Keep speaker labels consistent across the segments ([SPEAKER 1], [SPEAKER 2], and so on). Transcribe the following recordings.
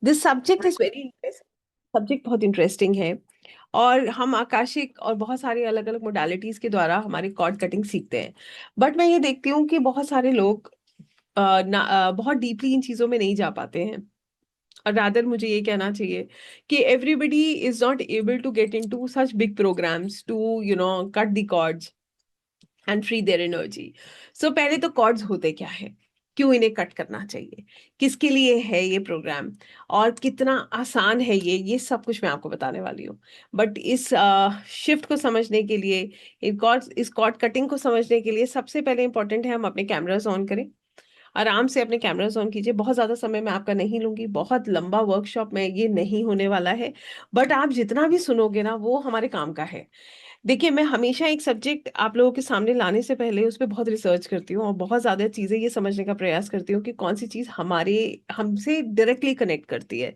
[SPEAKER 1] This subject is very interesting. Subject बहुत interesting है। और हम आकाशिक और बहुत सारी अलग अलग मोडालिटीज के द्वारा हमारी कॉर्ड कटिंग सीखते हैं। बट मैं ये देखती हूँ कि बहुत सारे लोग बहुत डीपली इन चीजों में नहीं जा पाते हैं। और रादर मुझे ये कहना चाहिए कि everybody is not able to get in to such big programmes to cut the cords and free their energy. So पहले तो कॉर्ड्स होते क्या है, क्यों इन्हें कट करना चाहिए, किसके लिए है ये प्रोग्राम, और कितना आसान है ये सब कुछ मैं आपको बताने वाली हूँ। बट इस शिफ्ट को समझने के लिए, इस कॉर्ड कटिंग को समझने के लिए सबसे पहले इंपॉर्टेंट है हम अपने कैमरास ऑन करें। आराम से अपने कैमरास ऑन कीजिए। बहुत ज्यादा समय मैं आपका नहीं लूंगी, बहुत लंबा वर्कशॉप में ये नहीं होने वाला है। बट आप जितना भी सुनोगे ना वो हमारे काम का है। देखिए, मैं हमेशा एक सब्जेक्ट आप लोगों के सामने लाने से पहले उस पर बहुत रिसर्च करती हूँ और बहुत ज्यादा चीजें ये समझने का प्रयास करती हूँ कि कौन सी चीज हमारे हमसे डायरेक्टली कनेक्ट करती है।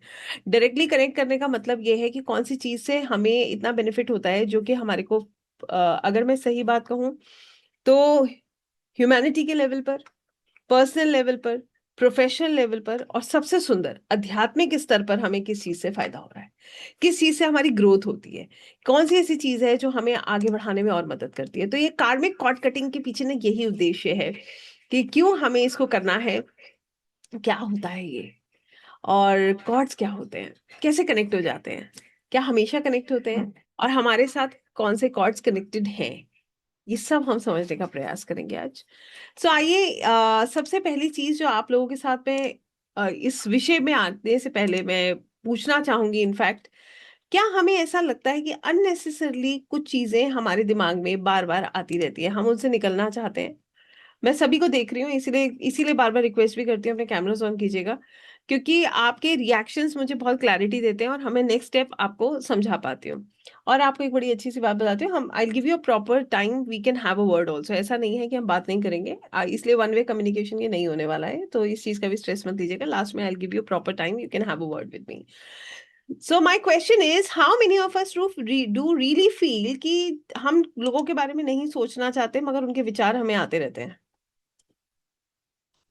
[SPEAKER 1] डायरेक्टली कनेक्ट करने का मतलब ये है कि कौन सी चीज से हमें इतना बेनिफिट होता है जो कि हमारे को अगर मैं सही बात कहूँ तो ह्यूमैनिटी के लेवल पर, पर्सनल लेवल पर, प्रोफेशनल लेवल पर, और सबसे सुंदर आध्यात्मिक स्तर पर हमें किस चीज से फायदा हो रहा है, किस चीज से हमारी ग्रोथ होती है, कौन सी ऐसी चीज है जो हमें आगे बढ़ाने में और मदद करती है। तो ये कार्मिक कॉर्ड कटिंग के पीछे ना यही उद्देश्य है कि क्यों हमें इसको करना है, क्या होता है ये, और कॉर्ड्स क्या होते हैं, कैसे कनेक्ट हो जाते हैं, क्या हमेशा कनेक्ट होते हैं, और हमारे साथ कौन से कॉर्ड्स कनेक्टेड हैं। ये सब हम समझने का प्रयास करेंगे आज। सो आइए, सबसे पहली चीज जो आप लोगों के साथ में इस विषय में आने से पहले मैं पूछना चाहूंगी, इनफैक्ट क्या हमें ऐसा लगता है कि अननेसेसरली कुछ चीजें हमारे दिमाग में बार बार आती रहती है, हम उनसे निकलना चाहते हैं। मैं सभी को देख रही हूँ, इसीलिए इसीलिए बार बार रिक्वेस्ट भी करती हूँ अपने कैमरास ऑन कीजिएगा, क्योंकि आपके रिएक्शंस मुझे बहुत क्लैरिटी देते हैं और हमें नेक्स्ट स्टेप आपको समझा पाती हूँ। और आपको एक बड़ी अच्छी सी बात बताती हूँ, हम I give you a proper time, we can have a word also. ऐसा नहीं है कि हम बात नहीं करेंगे, इसलिए वन वे कम्युनिकेशन ये नहीं होने वाला है, तो इस चीज का भी स्ट्रेस मत लीजिएगा। लास्ट में आई give you proper time, you can have a word with me. So my question is, how many of us do really feel कि हम लोगों के बारे में नहीं सोचना चाहते मगर उनके विचार हमें आते रहते हैं?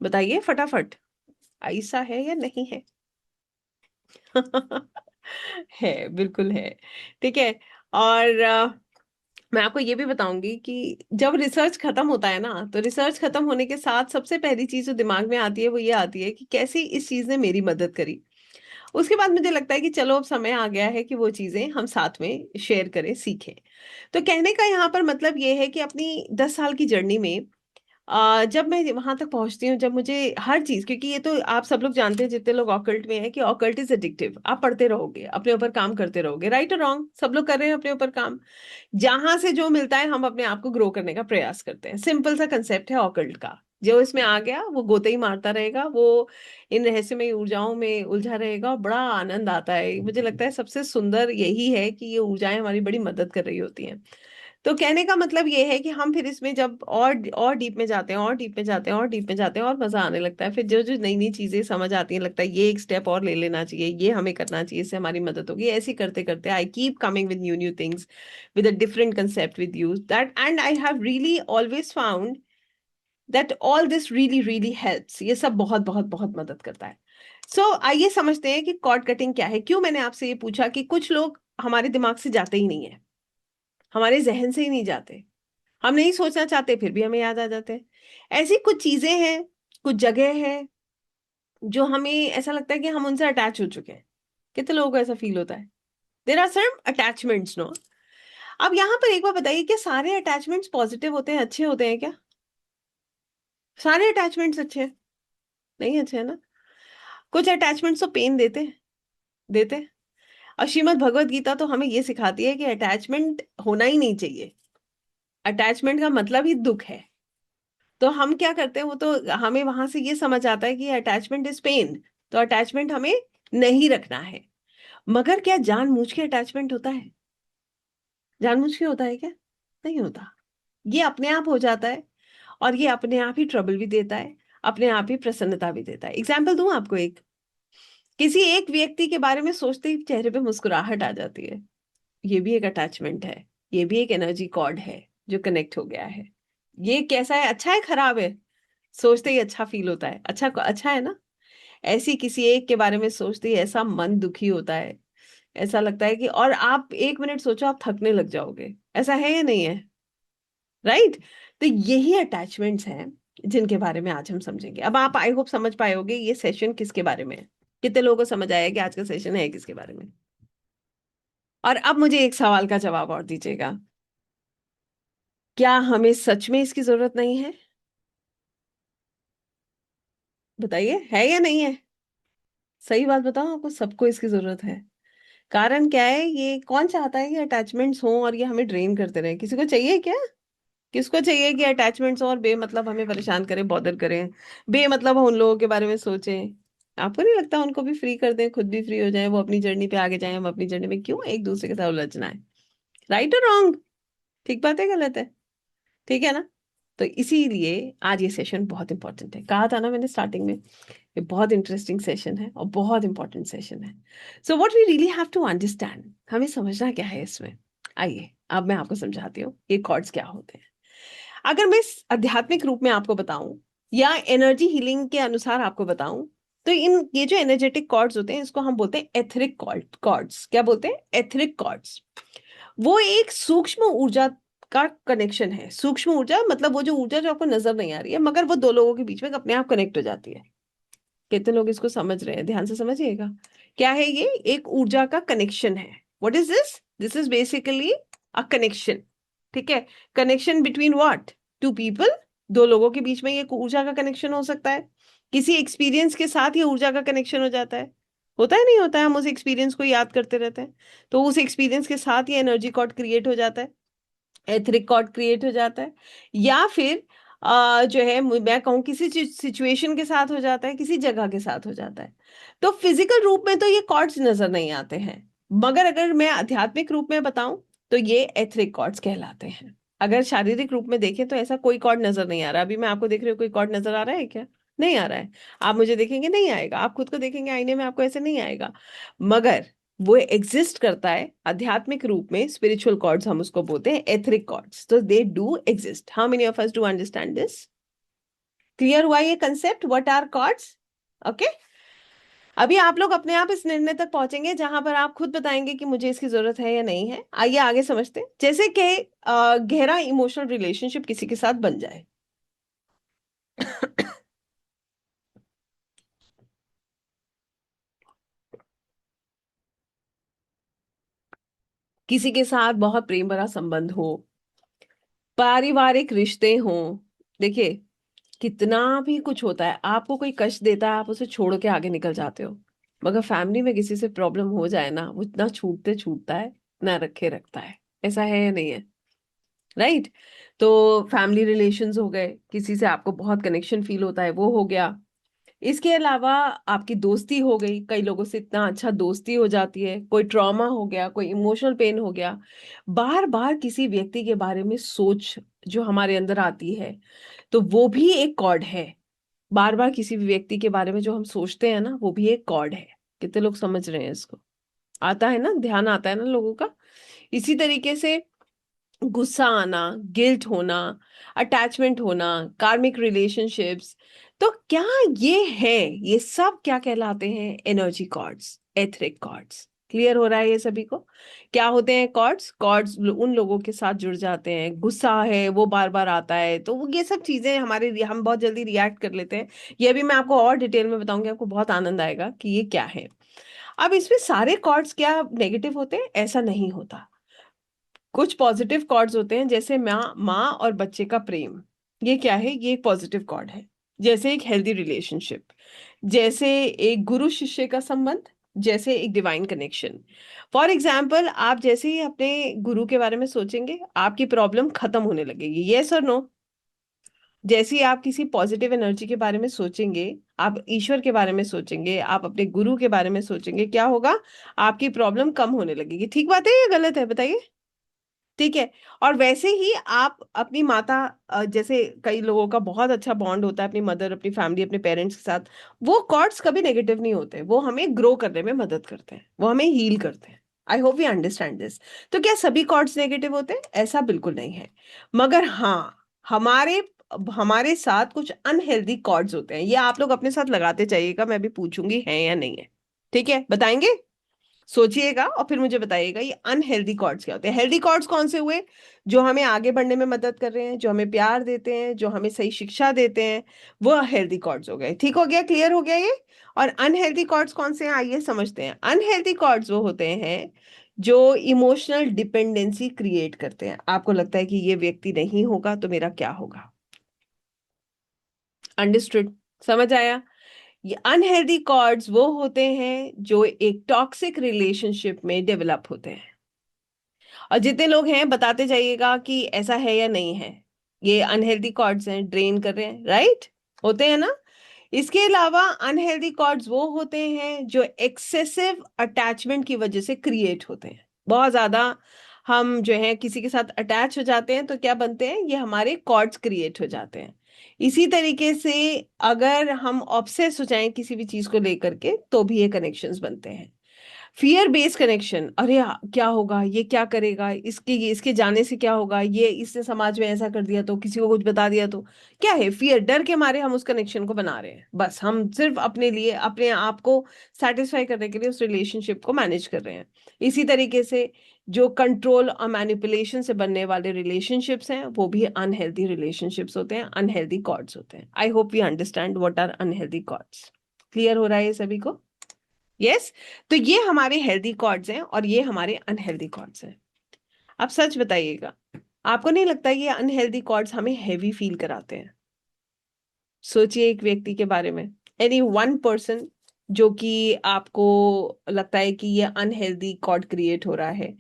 [SPEAKER 1] बताइए फटाफट, ऐसा है या नहीं है? है, बिल्कुल है। ठीक है। और मैं आपको ये भी बताऊंगी कि जब रिसर्च खत्म होता है ना, तो रिसर्च खत्म होने के साथ सबसे पहली चीज जो दिमाग में आती है वो ये आती है कि कैसे इस चीज ने मेरी मदद करी। उसके बाद मुझे लगता है कि चलो अब समय आ गया है कि वो चीजें हम साथ में शेयर करें, सीखें। तो कहने का यहाँ पर मतलब ये है कि अपनी 10 साल की जर्नी में जब मैं वहां तक पहुंचती हूँ, जब मुझे हर चीज, क्योंकि ये तो आप सब लोग जानते हैं जितने लोग ऑकल्ट में हैं कि ऑकल्ट इज एडिक्टिव। आप पढ़ते रहोगे, अपने ऊपर काम करते रहोगे, राइट और रॉन्ग सब लोग कर रहे हैं अपने ऊपर काम। जहां से जो मिलता है हम अपने आप को ग्रो करने का प्रयास करते हैं। सिंपल सा कंसेप्ट है ऑकल्ट का। जो इसमें आ गया वो गोते ही मारता रहेगा, वो इन रहस्यमय ऊर्जाओं में उलझा रहेगा और बड़ा आनंद आता है। मुझे लगता है सबसे सुंदर यही है कि ये ऊर्जाएं हमारी बड़ी मदद कर रही होती हैं। तो कहने का मतलब ये है कि हम फिर इसमें जब और डीप में जाते हैं, और डीप में जाते हैं, और डीप में जाते हैं, और मजा आने लगता है। फिर जो जो नई नई चीजें समझ आती हैं, लगता है ये एक स्टेप और ले लेना चाहिए, ये हमें करना चाहिए, इससे हमारी मदद होगी। ऐसे करते करते I keep coming with new new things, with a different concept with you that, and I have really always found that all this really really helps. ये सब बहुत बहुत बहुत मदद करता है। सो आइए समझते हैं कि कॉर्ड कटिंग क्या है। क्यों मैंने आपसे ये पूछा कि कुछ लोग हमारे दिमाग से जाते ही नहीं है, हमारे जहन से ही नहीं जाते। हम नहीं सोचना चाहते फिर भी हमें याद आ जाते हैं। ऐसी कुछ चीजें हैं, कुछ जगह है जो हमें ऐसा लगता है कि हम उनसे अटैच हो चुके हैं। कितने लोगों को ऐसा फील होता है? There are some attachments, no? अब यहाँ पर एक बार बताइए, क्या सारे अटैचमेंट्स पॉजिटिव होते हैं, अच्छे होते हैं क्या? सारे अटैचमेंट्स अच्छे हैं? नहीं अच्छे है ना। कुछ अटैचमेंट्स तो पेन देते हैं। और श्रीमद् भगवत गीता तो हमें ये सिखाती है कि अटैचमेंट होना ही नहीं चाहिए। अटैचमेंट का मतलब ही दुख है। तो हम क्या करते हैं, वो तो हमें वहां से ये समझ आता है कि अटैचमेंट इज पेन, तो अटैचमेंट हमें नहीं रखना है। मगर क्या जानबूझ के अटैचमेंट होता है? जानबूझ के होता है क्या? नहीं होता। ये अपने आप हो जाता है, और ये अपने आप ही ट्रबल भी देता है, अपने आप ही प्रसन्नता भी देता है। एग्जाम्पल दूं आपको एक, किसी एक व्यक्ति के बारे में सोचते ही चेहरे पे मुस्कुराहट आ जाती है। ये भी एक अटैचमेंट है, ये भी एक एनर्जी कॉर्ड है जो कनेक्ट हो गया है। ये कैसा है, अच्छा है खराब है? सोचते ही अच्छा फील होता है, अच्छा अच्छा है ना। ऐसी किसी एक के बारे में सोचते ही ऐसा मन दुखी होता है, ऐसा लगता है कि, और आप 1 मिनट सोचो आप थकने लग जाओगे, ऐसा है या नहीं है? राइट। तो यही अटैचमेंट्स हैं जिनके बारे में आज हम समझेंगे। अब आप आई होप समझ पाए होगे ये सेशन किसके बारे में है, कितने लोगों को समझ आया कि आज का सेशन है किसके बारे में। और अब मुझे एक सवाल का जवाब और दीजिएगा, क्या हमें सच में इसकी जरूरत नहीं है? बताइए, है या नहीं है? सही बात बताओ, आपको सबको इसकी जरूरत है। कारण क्या है, ये कौन चाहता है कि अटैचमेंट्स हों और ये हमें ड्रेन करते रहे? किसी को चाहिए क्या? किसको चाहिए कि अटैचमेंट्स और बेमतलब हमें परेशान करें, बॉदर करें, बेमतलब हम उन लोगों के बारे में सोचें? आपको नहीं लगता उनको भी फ्री कर दें, खुद भी फ्री हो जाएं, वो अपनी जर्नी पे आगे जाएं, हम अपनी जर्नी में क्यों एक दूसरे के साथ उलझना है? राइट और रॉन्ग? ठीक बात है, गलत है? ठीक है ना? तो इसीलिए आज ये सेशन बहुत इंपॉर्टेंट है। कहा था ना मैंने स्टार्टिंग में, ये बहुत इंटरेस्टिंग सेशन है और बहुत इंपॉर्टेंट सेशन है। So what we really have to understand, हमें समझना क्या है इसमें। आइए अब मैं आपको समझाती हूँ ये कॉर्ड्स क्या होते हैं। अगर मैं आध्यात्मिक रूप में आपको बताऊं या एनर्जी हीलिंग के अनुसार आपको बताऊं, तो इन ये जो एनर्जेटिक कॉर्ड्स होते हैं इसको हम बोलते हैं एथरिक कॉर्ड्स। क्या बोलते हैं? Etheric cords. वो एक सूक्ष्म ऊर्जा का कनेक्शन है। सूक्ष्म ऊर्जा मतलब वो जो ऊर्जा जो आपको नजर नहीं आ रही है, मगर वो दो लोगों के बीच में अपने आप कनेक्ट हो जाती है। कितने लोग इसको समझ रहे हैं? ध्यान से समझिएगा। क्या है ये? एक ऊर्जा का कनेक्शन है। What is this? This is basically a connection. ठीक है। Connection between what? Two people. दो लोगों के बीच में ये ऊर्जा का कनेक्शन हो सकता है। किसी एक्सपीरियंस के साथ ये ऊर्जा का कनेक्शन हो जाता है। होता है नहीं होता है? हम उस एक्सपीरियंस को याद करते रहते हैं, तो उस एक्सपीरियंस के साथ ये एनर्जी कॉर्ड क्रिएट हो जाता है, एथरिक कॉर्ड क्रिएट हो जाता है। या फिर जो है मैं कहूँ किसी सिचुएशन के साथ हो जाता है, किसी जगह के साथ हो जाता है। तो फिजिकल रूप में तो ये कॉर्ड्स नजर नहीं आते हैं, मगर अगर मैं आध्यात्मिक रूप में बताऊं तो ये एथरिक कॉर्ड्स कहलाते हैं। अगर शारीरिक रूप में देखें तो ऐसा कोई कॉर्ड नजर नहीं आ रहा। अभी मैं आपको देख रही हूँ, कोई कॉर्ड नजर आ रहा है क्या? नहीं आ रहा है। आप मुझे देखेंगे नहीं आएगा, आप खुद को देखेंगे आईने में आपको ऐसे नहीं आएगा, मगर वो एग्जिस्ट करता है आध्यात्मिक रूप में। स्पिरिचुअल कॉर्ड्स हम उसको बोलते हैं एथरिक कॉर्ड्स, तो they do exist. How many of us do understand this? Clear हुआ ये concept, what are cords? Okay. अभी आप लोग अपने आप इस निर्णय तक पहुंचेंगे जहां पर आप खुद बताएंगे कि मुझे इसकी जरूरत है या नहीं है। आइए आगे समझते हैं। जैसे कि गहरा इमोशनल रिलेशनशिप किसी के साथ बन जाए। किसी के साथ बहुत प्रेम भरा संबंध हो, पारिवारिक रिश्ते हों। देखिए, कितना भी कुछ होता है, आपको कोई कष्ट देता है आप उसे छोड़ के आगे निकल जाते हो, मगर फैमिली में किसी से प्रॉब्लम हो जाए ना, वो इतना छूटते छूटता है, ना रखे रखता है। ऐसा है या नहीं है? राइट। तो फैमिली रिलेशंस हो गए, किसी से आपको बहुत कनेक्शन फील होता है, वो हो गया। इसके अलावा आपकी दोस्ती हो गई, कई लोगों से इतना अच्छा दोस्ती हो जाती है। कोई ट्रॉमा हो गया, कोई इमोशनल पेन हो गया, बार बार किसी व्यक्ति के बारे में सोच जो हमारे अंदर आती है, तो वो भी एक कॉर्ड है। बार बार किसी भी व्यक्ति के बारे में जो हम सोचते हैं ना, वो भी एक कॉर्ड है। कितने लोग समझ रहे हैं इसको? आता है ना, ध्यान आता है ना लोगों का? इसी तरीके से गुस्सा आना, गिल्ट होना, अटैचमेंट होना, कार्मिक रिलेशनशिप्स, तो क्या ये है, ये सब क्या कहलाते हैं? Energy cords, etheric cords. Clear हो रहा है ये सभी को? क्या होते हैं कॉर्ड्स? कॉर्ड्स उन लोगों के साथ जुड़ जाते हैं, गुस्सा है वो बार बार आता है, तो ये सब चीजें हमारे हम बहुत जल्दी रिएक्ट कर लेते हैं। ये भी मैं आपको और डिटेल में बताऊंगी, आपको बहुत आनंद आएगा कि ये क्या है। अब इसमें सारे कॉर्ड्स क्या नेगेटिव होते हैं? ऐसा नहीं होता। कुछ पॉजिटिव कॉर्ड्स होते हैं, जैसे माँ माँ और बच्चे का प्रेम। ये क्या है? ये एक पॉजिटिव कॉर्ड है। जैसे एक हेल्दी रिलेशनशिप, जैसे एक गुरु शिष्य का संबंध, जैसे एक डिवाइन कनेक्शन। फॉर एग्जाम्पल, आप जैसे ही अपने गुरु के बारे में सोचेंगे आपकी प्रॉब्लम खत्म होने लगेगी। यस और नो? जैसे ही आप किसी पॉजिटिव एनर्जी के बारे में सोचेंगे, आप ईश्वर के बारे में सोचेंगे, आप अपने गुरु के बारे में सोचेंगे, क्या होगा? आपकी प्रॉब्लम कम होने लगेगी। ठीक बात है या गलत है? बताइए। ठीक है। और वैसे ही आप अपनी माता, जैसे कई लोगों का बहुत अच्छा बॉन्ड होता है अपनी मदर, अपनी फैमिली, अपने पेरेंट्स के साथ, वो कॉर्ड्स कभी नेगेटिव नहीं होते, वो हमें ग्रो करने में मदद करते हैं, वो हमें हील करते हैं। I hope you understand this. तो क्या सभी कॉर्ड्स नेगेटिव होते हैं? ऐसा बिल्कुल नहीं है। मगर हाँ, हमारे हमारे साथ कुछ अनहेल्दी कॉर्ड्स होते हैं। ये आप लोग अपने साथ लगाते जाइएगा, मैं भी पूछूंगी है या नहीं है। ठीक है, बताएंगे? सोचिएगा और फिर मुझे बताइएगा ये अनहेल्दी कॉर्ड्स क्या होते हैं। हेल्दी कॉर्ड्स कौन से हुए? जो हमें आगे बढ़ने में मदद कर रहे हैं, जो हमें प्यार देते हैं, जो हमें सही शिक्षा देते हैं, वो हेल्दी कॉर्ड्स हो गए। ठीक हो गया, क्लियर हो गया ये। और अनहेल्दी कॉर्ड्स कौन से हैं, आइए समझते हैं। अनहेल्दी कॉर्ड्स वो होते हैं जो इमोशनल डिपेंडेंसी क्रिएट करते हैं। आपको लगता है कि ये व्यक्ति नहीं होगा तो मेरा क्या होगा। अंडरस्टूड? समझ आया? ये अनहेल्दी कॉर्ड्स वो होते हैं जो एक टॉक्सिक रिलेशनशिप में डेवलप होते हैं। और जितने लोग हैं बताते जाइएगा कि ऐसा है या नहीं है। ये अनहेल्दी कॉर्ड्स हैं, ड्रेन कर रहे हैं, राइट? होते हैं ना? इसके अलावा अनहेल्दी कॉर्ड्स वो होते हैं जो एक्सेसिव अटैचमेंट की वजह से क्रिएट होते हैं। बहुत ज्यादा हम जो है किसी के साथ अटैच हो जाते हैं तो क्या बनते हैं, ये हमारे कॉर्ड्स क्रिएट हो जाते हैं। इसी तरीके से अगर हम ऑब्सेस हो जाएं किसी भी चीज को लेकर के तो भी ये कनेक्शंस बनते हैं। फियर बेस्ड कनेक्शन, अरे क्या होगा, ये क्या करेगा, इसके जाने से क्या होगा, ये इसने समाज में ऐसा कर दिया तो, किसी को कुछ बता दिया तो। क्या है, फियर, डर के मारे हम उस कनेक्शन को बना रहे हैं। बस हम सिर्फ अपने लिए, अपने आप को सेटिस्फाई करने के लिए उस रिलेशनशिप को मैनेज कर रहे हैं। इसी तरीके से जो कंट्रोल और मैनिपुलेशन से बनने वाले रिलेशनशिप्स हैं वो भी अनहेल्दी रिलेशनशिप्स होते हैं, अनहेल्दी कॉर्ड्स होते हैं। I hope you understand what are unhealthy cords. Clear हो रहा है ये सभी को? यस। तो ये हमारे हेल्दी कॉर्ड्स हैं और ये हमारे अनहेल्दी कॉर्ड्स हैं। अब सच बताइएगा, आपको नहीं लगता ये अनहेल्दी कॉर्ड्स हमें हैवी फील कराते हैं? सोचिए एक व्यक्ति के बारे में, एनी वन पर्सन जो कि आपको लगता है कि ये अनहेल्दी कॉर्ड क्रिएट हो रहा है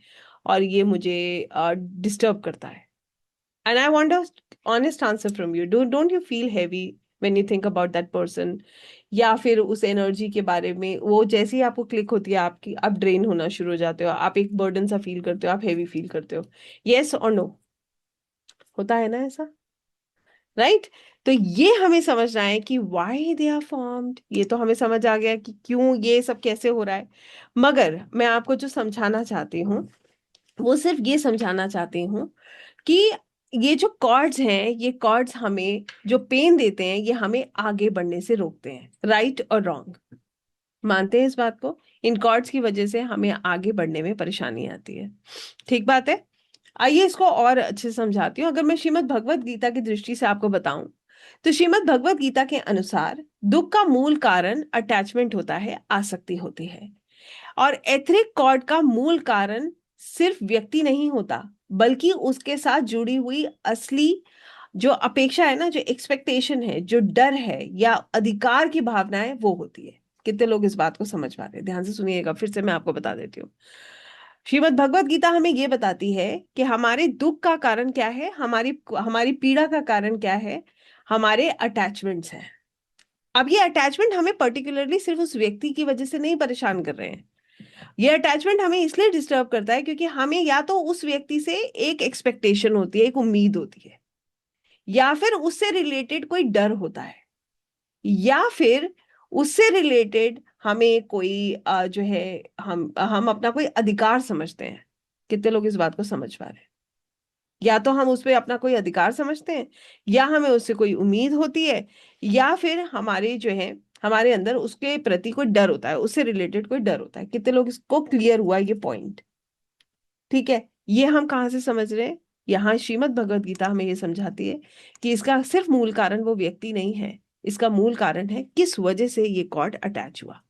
[SPEAKER 1] और ये मुझे डिस्टर्ब करता है। And I want a honest answer from you. Don't you feel heavy when you think about that person? या फिर उस एनर्जी के बारे में, वो जैसे ही आपको क्लिक होती है आपकी, आप ड्रेन होना शुरू हो जाते हो, आप एक बर्डन सा फील करते हो, आप हेवी फील करते हो। यस और नो? होता है ना ऐसा, राइट? तो ये हमें समझना है कि why they are formed। ये तो हमें समझ आ गया कि क्यों ये सब कैसे हो रहा है। मगर मैं आपको जो समझाना चाहती हूँ वो सिर्फ ये समझाना चाहती हूँ कि ये जो कॉर्ड्स हैं, ये कॉर्ड्स हमें जो पेन देते हैं ये हमें आगे बढ़ने से रोकते हैं। राइट और रॉन्ग? मानते हैं इस बात को? इन कॉर्ड्स की वजह से हमें आगे बढ़ने में परेशानी आती है। ठीक बात है। आइए इसको और अच्छे से समझाती हूँ। अगर मैं श्रीमद् भगवत गीता की दृष्टि से आपको बताऊं तो श्रीमद् भगवत गीता के अनुसार दुख का मूल कारण अटैचमेंट होता है, आसक्ति होती है। और एथरिक कॉर्ड का मूल कारण सिर्फ व्यक्ति नहीं होता बल्कि उसके साथ जुड़ी हुई असली जो अपेक्षा है ना, जो एक्सपेक्टेशन है, जो डर है या अधिकार की भावना है, वो होती है। कितने लोग इस बात को समझ पा रहे हैं? ध्यान से सुनिएगा, फिर से मैं आपको बता देती हूँ। श्रीमद् भगवत गीता हमें ये बताती है कि हमारे दुख का कारण क्या है, हमारी हमारी पीड़ा का कारण क्या है, हमारे अटैचमेंट्स हैं। अब ये अटैचमेंट हमें पर्टिकुलरली सिर्फ उस व्यक्ति की वजह से नहीं परेशान कर रहे हैं। ये अटैचमेंट हमें इसलिए डिस्टर्ब करता है क्योंकि हमें या तो उस व्यक्ति से एक एक्सपेक्टेशन होती है, एक उम्मीद होती है, या फिर उससे रिलेटेड कोई डर होता है, या फिर उससे रिलेटेड हमें कोई जो है, हम अपना कोई अधिकार समझते हैं। कितने लोग इस बात को समझ पा रहे हैं? या तो हम उस पर अपना कोई अधिकार समझते हैं, या हमें उससे कोई उम्मीद होती है, या फिर हमारे जो है, हमारे अंदर उसके प्रति कोई डर होता है, उससे रिलेटेड कोई डर होता है। कितने लोग इसको क्लियर हुआ ये पॉइंट? ठीक है। ये हम कहाँ से समझ रहे हैं? यहाँ श्रीमद् भगवत गीता हमें ये समझाती है कि इसका सिर्फ मूल कारण वो व्यक्ति नहीं है, इसका मूल कारण है किस वजह से ये कॉर्ड अटैच हुआ।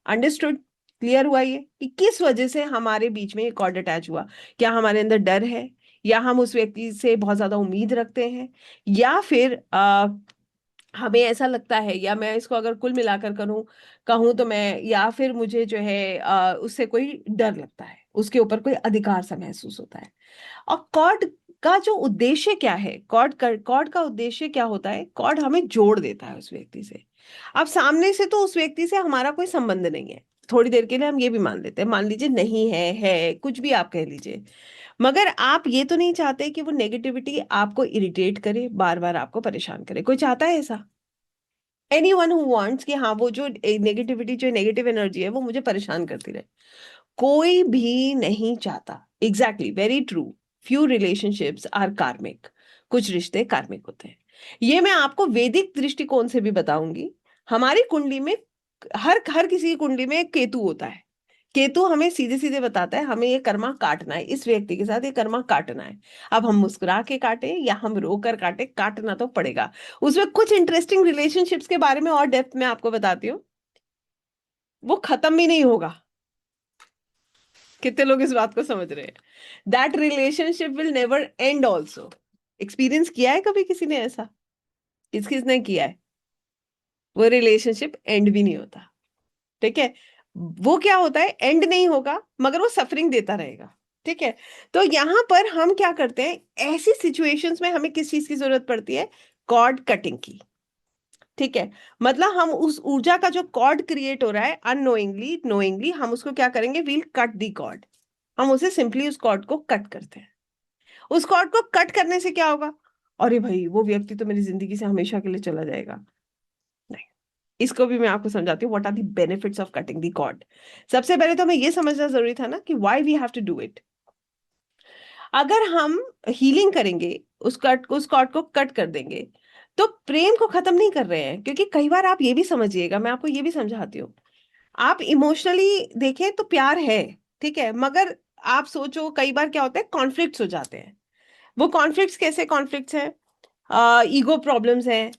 [SPEAKER 1] अंडरस्टूड? क्लियर हुआ ये कि किस वजह से हमारे बीच में ये कॉर्ड अटैच हुआ? क्या हमारे अंदर डर है, या हम उस व्यक्ति से बहुत ज्यादा उम्मीद रखते हैं, या फिर हमें ऐसा लगता है, या मैं इसको अगर कुल मिलाकर करूं कहूं तो मैं, या फिर मुझे जो है उससे कोई डर लगता है, उसके ऊपर कोई अधिकार सा महसूस होता है। और कॉर्ड का जो उद्देश्य क्या है, कॉर्ड का उद्देश्य क्या होता है? कॉर्ड हमें जोड़ देता है उस व्यक्ति से। अब सामने से तो उस व्यक्ति से हमारा कोई संबंध नहीं है, थोड़ी देर के लिए हम ये भी मान लेते हैं, मान लीजिए नहीं है कुछ भी आप कह लीजिए। मगर आप ये तो नहीं चाहते कि वो नेगेटिविटी आपको इरिटेट करे, बार बार आपको परेशान करे। कोई चाहता है ऐसा? एनीवन हु वांट्स कि हाँ वो जो नेगेटिविटी, जो नेगेटिव एनर्जी है वो मुझे परेशान करती रहे? कोई भी नहीं चाहता। Exactly, very true. Few relationships are karmic. कुछ रिश्ते कार्मिक होते हैं। ये मैं आपको वैदिक दृष्टिकोण से भी बताऊंगी। हमारी कुंडली में हर हर किसी की कुंडली में एक केतु होता है। केतु हमें सीधे सीधे बताता है हमें ये कर्मा काटना है, इस व्यक्ति के साथ ये कर्मा काटना है। अब हम मुस्कुरा के काटे या हम रो कर काटे, काटना तो पड़ेगा। उसमें कुछ इंटरेस्टिंग रिलेशनशिप्स के बारे में और डेप्थ में आपको बताती हूँ, वो खत्म भी नहीं होगा। कितने लोग इस बात को समझ रहे हैं? That relationship will never and also. Experience किया है कभी किसी ने ऐसा? किसने किया है? वो रिलेशनशिप एंड भी नहीं होता। ठीक है, वो क्या होता है, एंड नहीं होगा मगर वो सफरिंग देता रहेगा। ठीक है, तो यहां पर हम क्या करते हैं, ऐसी सिचुएशंस में हमें किस चीज की जरूरत पड़ती है? कॉर्ड कटिंग की। ठीक है, मतलब हम उस ऊर्जा का जो कॉर्ड क्रिएट हो रहा है अननोइंगली नोइंगली, हम उसको क्या करेंगे, वील कट दी कॉर्ड। हम उसे सिंपली उस कॉर्ड को कट करते हैं। उस कॉर्ड को कट करने से क्या होगा? अरे भाई वो व्यक्ति तो मेरी जिंदगी से हमेशा के लिए चला जाएगा। नहीं, इसको भी मैं आपको समझाती हूँ what are the benefits of cutting the cord. सबसे पहले तो हमें ये समझना जरूरी था ना कि why we have to do it. अगर हम हीलिंग करेंगे, उस कॉर्ड को कट कर देंगे, तो प्रेम को खत्म नहीं कर रहे हैं। क्योंकि कई बार आप ये भी समझिएगा, मैं आपको ये भी समझाती हूँ, आप इमोशनली देखें तो प्यार है, ठीक है, मगर आप सोचो कई बार क्या होता है, कॉन्फ्लिक्ट्स हो जाते हैं। वो कॉन्फ्लिक्ट्स कैसे कॉन्फ्लिक्ट्स हैं? ईगो प्रॉब्लम्स हैं।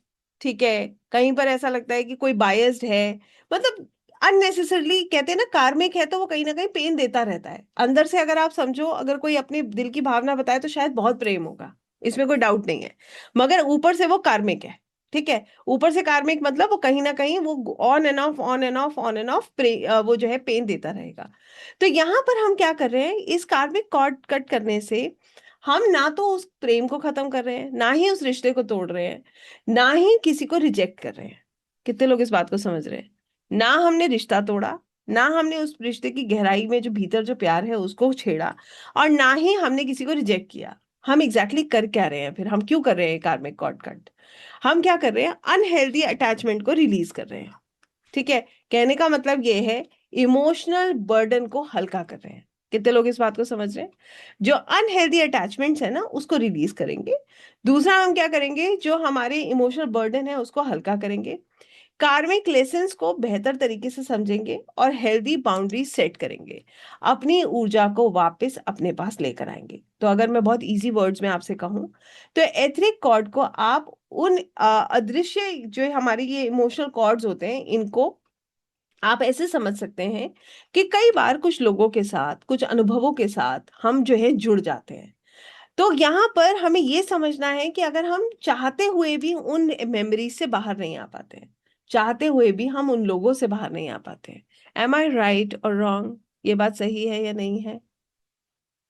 [SPEAKER 1] ठीक है, कहीं पर ऐसा लगता है कि कोई बायस्ड है, मतलब अननेसेसरली, कहते हैं ना कार्मिक है तो वो कहीं ना कहीं पेन देता रहता है अंदर से। अगर आप समझो, अगर कोई अपने दिल की भावना बताए तो शायद बहुत प्रेम होगा, इसमें कोई डाउट नहीं है, मगर ऊपर से वो कार्मिक है। ठीक है, ऊपर से कार्मिक मतलब वो कहीं ना कहीं वो on end of on end of on end of वो जो है पेन देता रहेगा। तो यहाँ पर हम क्या कर रहे हैं, इस कार्मिक कॉर्ड कट करने से हम ना तो उस प्रेम को खत्म कर रहे हैं, ना ही उस रिश्ते को तोड़ रहे हैं, ना ही किसी को रिजेक्ट कर रहे हैं। कितने लोग इस बात को समझ रहे हैं? ना हमने रिश्ता तोड़ा, ना हमने उस रिश्ते की गहराई में जो भीतर जो प्यार है उसको छेड़ा, और ना ही हमने किसी को रिजेक्ट किया। हम एग्जैक्टली exactly कर क्या रहे हैं फिर? हम क्यों कर रहे हैं कार्मिक कॉर्ड कट? हम क्या कर रहे हैं, अनहेल्दी अटैचमेंट को रिलीज कर रहे हैं। ठीक है, कहने का मतलब ये है, इमोशनल बर्डन को हल्का कर रहे हैं। कितने लोग इस बात को समझ रहे हैं? जो अनहेल्दी अटैचमेंट्स है ना उसको रिलीज करेंगे। दूसरा हम क्या करेंगे, जो हमारे इमोशनल बर्डन है उसको हल्का करेंगे। कार्मिक लेसन्स को बेहतर तरीके से समझेंगे और हेल्दी बाउंड्री सेट करेंगे। अपनी ऊर्जा को वापस अपने पास लेकर आएंगे। तो अगर मैं बहुत इजी वर्ड्स में आपसे कहूं, तो एथरिक कॉर्ड को आप उन अदृश्य जो हमारे ये इमोशनल कॉर्ड्स होते हैं, इनको आप ऐसे समझ सकते हैं कि कई बार कुछ लोगों के साथ, कुछ अनुभवों के साथ हम जो है जुड़ जाते हैं। तो यहाँ पर हमें ये समझना है कि अगर हम चाहते हुए भी उन मेमोरीज से बाहर नहीं आ पाते हैं, चाहते हुए भी हम उन लोगों से बाहर नहीं आ पाते हैं। एम आई राइट और रॉन्ग? ये बात सही है या नहीं है?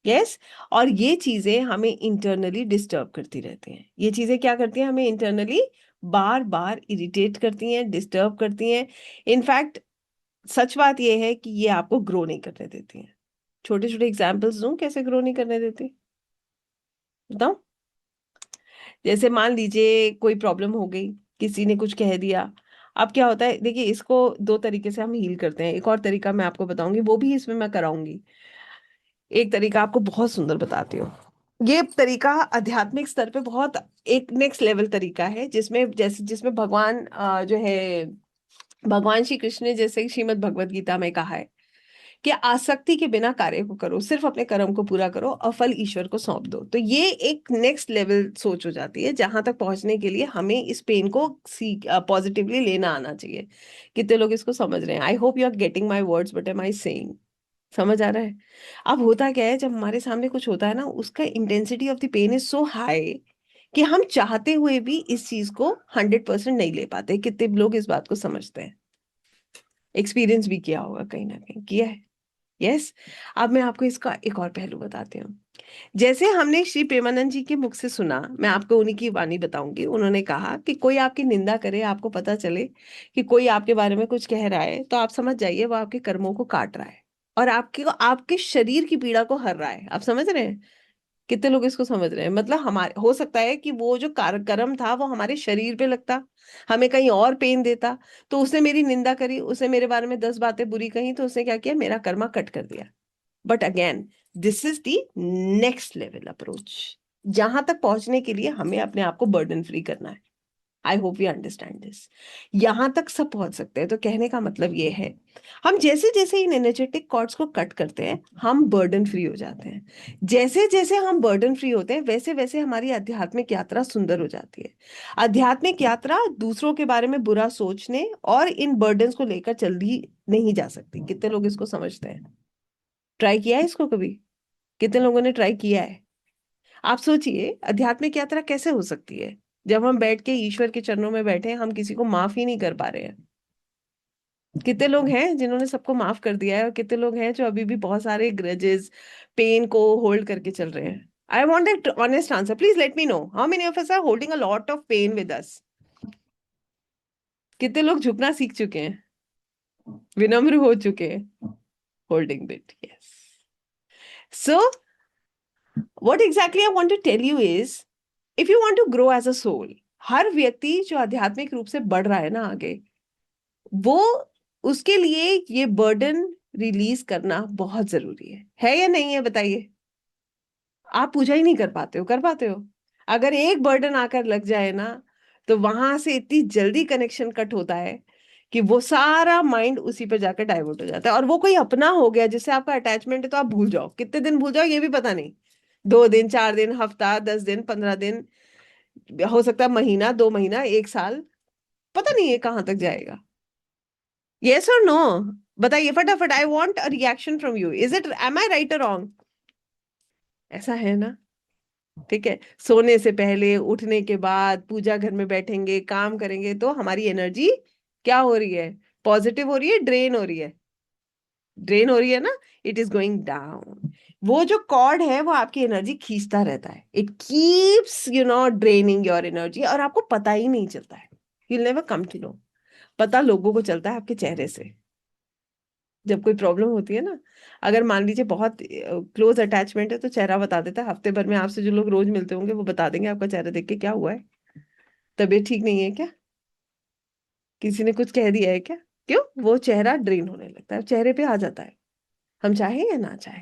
[SPEAKER 1] यस। और ये चीजें हमें इंटरनली डिस्टर्ब करती रहती हैं। ये चीजें क्या करती हैं, हमें इंटरनली बार बार इरिटेट करती हैं, डिस्टर्ब करती हैं। इनफैक्ट सच बात यह है कि ये आपको ग्रो नहीं करने देती हैं। छोटे छोटे एग्जाम्पल्स दूं कैसे ग्रो नहीं करने देती? बताओ। जैसे मान लीजिए कोई प्रॉब्लम हो गई, किसी ने कुछ कह दिया। अब क्या होता है, देखिए इसको दो तरीके से हम हील करते हैं। एक और तरीका मैं आपको बताऊंगी, वो भी इसमें मैं कराऊंगी। एक तरीका आपको बहुत सुंदर बताती हूँ। ये तरीका आध्यात्मिक स्तर पे बहुत एक नेक्स्ट लेवल तरीका है, जिसमें जैसे जिसमें भगवान जो है, भगवान श्री कृष्ण ने जैसे श्रीमद् भगवत गीता में कहा है कि आसक्ति के बिना कार्य को करो, सिर्फ अपने कर्म को पूरा करो और फल ईश्वर को सौंप दो। तो ये एक नेक्स्ट लेवल सोच हो जाती है, जहां तक पहुंचने के लिए हमें इस पेन को पॉजिटिवली लेना आना चाहिए। कितने लोग इसको समझ रहे हैं? I hope you are getting my words but am I saying? समझ आ रहा है? अब होता क्या है, जब हमारे सामने कुछ होता है ना, उसका intensity of the pain is so high कि हम चाहते हुए भी इस चीज को 100% नहीं ले पाते। कितने लोग इस बात को समझते हैं? एक्सपीरियंस भी किया होगा, कहीं ना कहीं किया है। यस। अब मैं आपको इसका एक और पहलू बताती हूँ। जैसे हमने श्री प्रेमानंद जी के मुख से सुना, मैं आपको उन्हीं की वाणी बताऊंगी। उन्होंने कहा कि कोई आपकी निंदा करे, आपको पता चले कि कोई आपके बारे में कुछ कह रहा है, तो आप समझ जाइए वो आपके कर्मों को काट रहा है और आपके शरीर की पीड़ा को हर रहा है। आप समझ रहे हैं? कितने लोग इसको समझ रहे हैं? मतलब हमारे हो सकता है कि वो जो कर्म था वो हमारे शरीर पे लगता, हमें कहीं और पेन देता। तो उसने मेरी निंदा करी, उसने मेरे बारे में 10 बातें बुरी कही, तो उसने क्या किया, मेरा कर्मा कट कर दिया। But again, this is the next level approach. जहां तक पहुंचने के लिए हमें अपने आप को बर्डन फ्री करना है। आई होप यू अंडरस्टैंड दिस। यहां तक सब पहुंच सकते हैं, तो कहने का मतलब ये है, हम जैसे जैसे इन एनर्जेटिक कॉर्ड्स को कट करते हैं हम बर्डन फ्री हो जाते हैं। जैसे जैसे हम बर्डन फ्री होते हैं वैसे वैसे हमारी आध्यात्मिक यात्रा सुंदर हो जाती है। आध्यात्मिक यात्रा दूसरों के बारे में बुरा सोचने और इन बर्डन्स को लेकर जल्दी नहीं जा सकती। कितने लोग इसको समझते हैं? ट्राई किया है इसको कभी? कितने लोगों ने ट्राई किया है? आप सोचिए आध्यात्मिक यात्रा कैसे हो सकती है जब हम बैठ के ईश्वर के चरणों में बैठे हैं, हम किसी को माफ ही नहीं कर पा रहे हैं। कितने लोग हैं जिन्होंने सबको माफ कर दिया है, और कितने लोग हैं जो अभी भी बहुत सारे ग्रजेस, पेन को होल्ड करके चल रहे हैं? I want at honest answer, please let me know how many of us are holding a lot of pain with us. कितने लोग झुकना सीख चुके हैं, विनम्र हो चुके हैं? Holding bit, yes. So what exactly I want to tell you is, if you want to grow as a soul, हर व्यक्ति जो आध्यात्मिक रूप से बढ़ रहा है ना आगे, वो, उसके लिए ये बर्डन रिलीज करना बहुत जरूरी है या नहीं है? बताइए। आप पूजा ही नहीं कर पाते हो, कर पाते हो? अगर एक बर्डन आकर लग जाए ना, तो वहां से इतनी जल्दी कनेक्शन कट होता है कि वो सारा माइंड उसी पे जाकर डाइवर्ट हो जाता है, और वो कोई अपना हो गया जिससे आपका अटैचमेंट है, तो आप भूल जाओ। कितने दिन भूल जाओ ये भी पता नहीं। 2 दिन, 4 दिन, हफ्ता, 10 दिन, 15 दिन, हो सकता है महीना, 2 महीना, 1 साल, पता नहीं ये कहाँ तक जाएगा। यस और नो? बताइए फटाफट, I want a reaction from you. Is it, am I right और रॉन्ग? ऐसा है ना? ठीक है। सोने से पहले, उठने के बाद, पूजा घर में बैठेंगे, काम करेंगे, तो हमारी एनर्जी क्या हो रही है? पॉजिटिव हो रही है, ड्रेन हो रही है? ड्रेन हो रही है ना? It is going down. वो जो कॉर्ड है वो आपकी एनर्जी खींचता रहता है, it keeps draining your energy, और आपको पता ही नहीं चलता है। You never come to know. पता लोगों को चलता है आपके चेहरे से। जब कोई प्रॉब्लम होती है ना, अगर मान लीजिए बहुत क्लोज अटैचमेंट है, तो चेहरा बता देता है। हफ्ते भर में आपसे जो लोग रोज मिलते होंगे वो बता देंगे आपका चेहरा देख के, क्या हुआ है, तबीयत ठीक नहीं है क्या, किसी ने कुछ कह दिया है क्या? क्यों? वो चेहरा ड्रेन होने लगता है, चेहरे पे आ जाता है, हम चाहे या ना चाहे।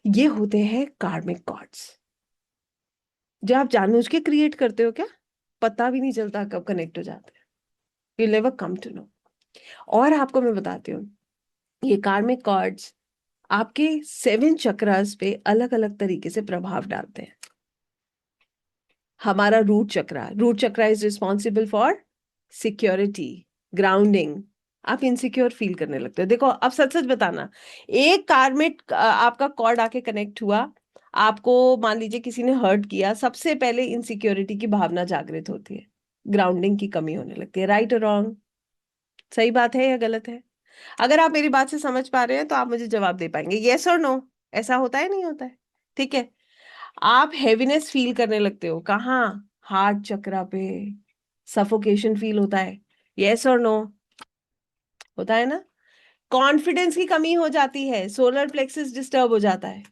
[SPEAKER 1] ये होते हैं कार्मिक कॉर्ड्स, जो आप जानबूझ के क्रिएट करते हो क्या? पता भी नहीं चलता कब कनेक्ट हो जाते हैं। You never come to know. और आपको मैं बताती हूँ, ये कार्मिक कॉर्ड्स आपके 7 चक्रास पे अलग अलग तरीके से प्रभाव डालते हैं। हमारा root chakra is responsible for security, grounding. आप इनसिक्योर फील करने लगते हो। देखो अब सच सच बताना, एक कार्मिक आपका कॉर्ड आके कनेक्ट हुआ, आपको मान लीजिए किसी ने हर्ट किया, सबसे पहले इनसिक्योरिटी की भावना जागृत होती है, ग्राउंडिंग की कमी होने लगती है। राइट और रॉन्ग? सही बात है या गलत है? अगर आप मेरी बात से समझ पा रहे हैं तो आप मुझे जवाब दे पाएंगे, यस और नो। ऐसा होता है नहीं होता है? ठीक है। आप हैवीनेस फील करने लगते हो कहाँ? हार्ट चक्रा पे। सफोकेशन फील होता है, यस और नो? होता है ना? कॉन्फिडेंस की कमी हो जाती है, सोलर प्लेक्सस डिस्टर्ब हो जाता है,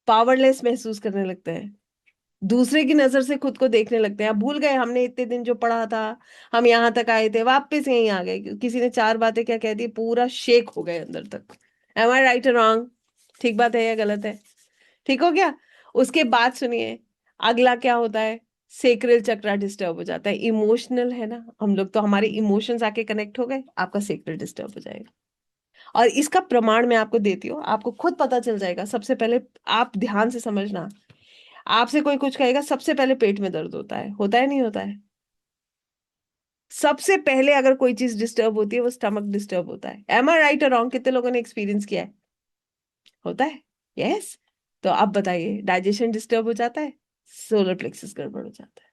[SPEAKER 1] पावरलेस महसूस करने लगते हैं, दूसरे की नजर से खुद को देखने लगते हैं। आप भूल गए हमने इतने दिन जो पढ़ा था, हम यहाँ तक आए थे, वापस यहीं आ गए। किसी ने 4 बातें क्या कह दी, पूरा शेक हो गए अंदर तक। एम आई राइट और रॉन्ग? ठीक बात है या गलत है? ठीक हो गया। उसके बाद सुनिए, अगला क्या होता है? सेक्रल चक्रा डिस्टर्ब हो जाता है। इमोशनल है ना हम लोग, तो हमारे इमोशंस आके कनेक्ट हो गए, आपका सेक्रल डिस्टर्ब हो जाएगा। और इसका प्रमाण मैं आपको देती हूँ, आपको खुद पता चल जाएगा। सबसे पहले आप ध्यान से समझना, आपसे कोई कुछ कहेगा, सबसे पहले पेट में दर्द होता है नहीं होता है? सबसे पहले अगर कोई चीज डिस्टर्ब होती है वो स्टमक डिस्टर्ब होता है। एम आई राइट और रॉन्ग? कितने लोगों ने एक्सपीरियंस किया है? होता है, यस। तो अब बताइए, डाइजेशन डिस्टर्ब हो जाता है, सोलर प्लेक्सस गड़बड़ हो जाता है।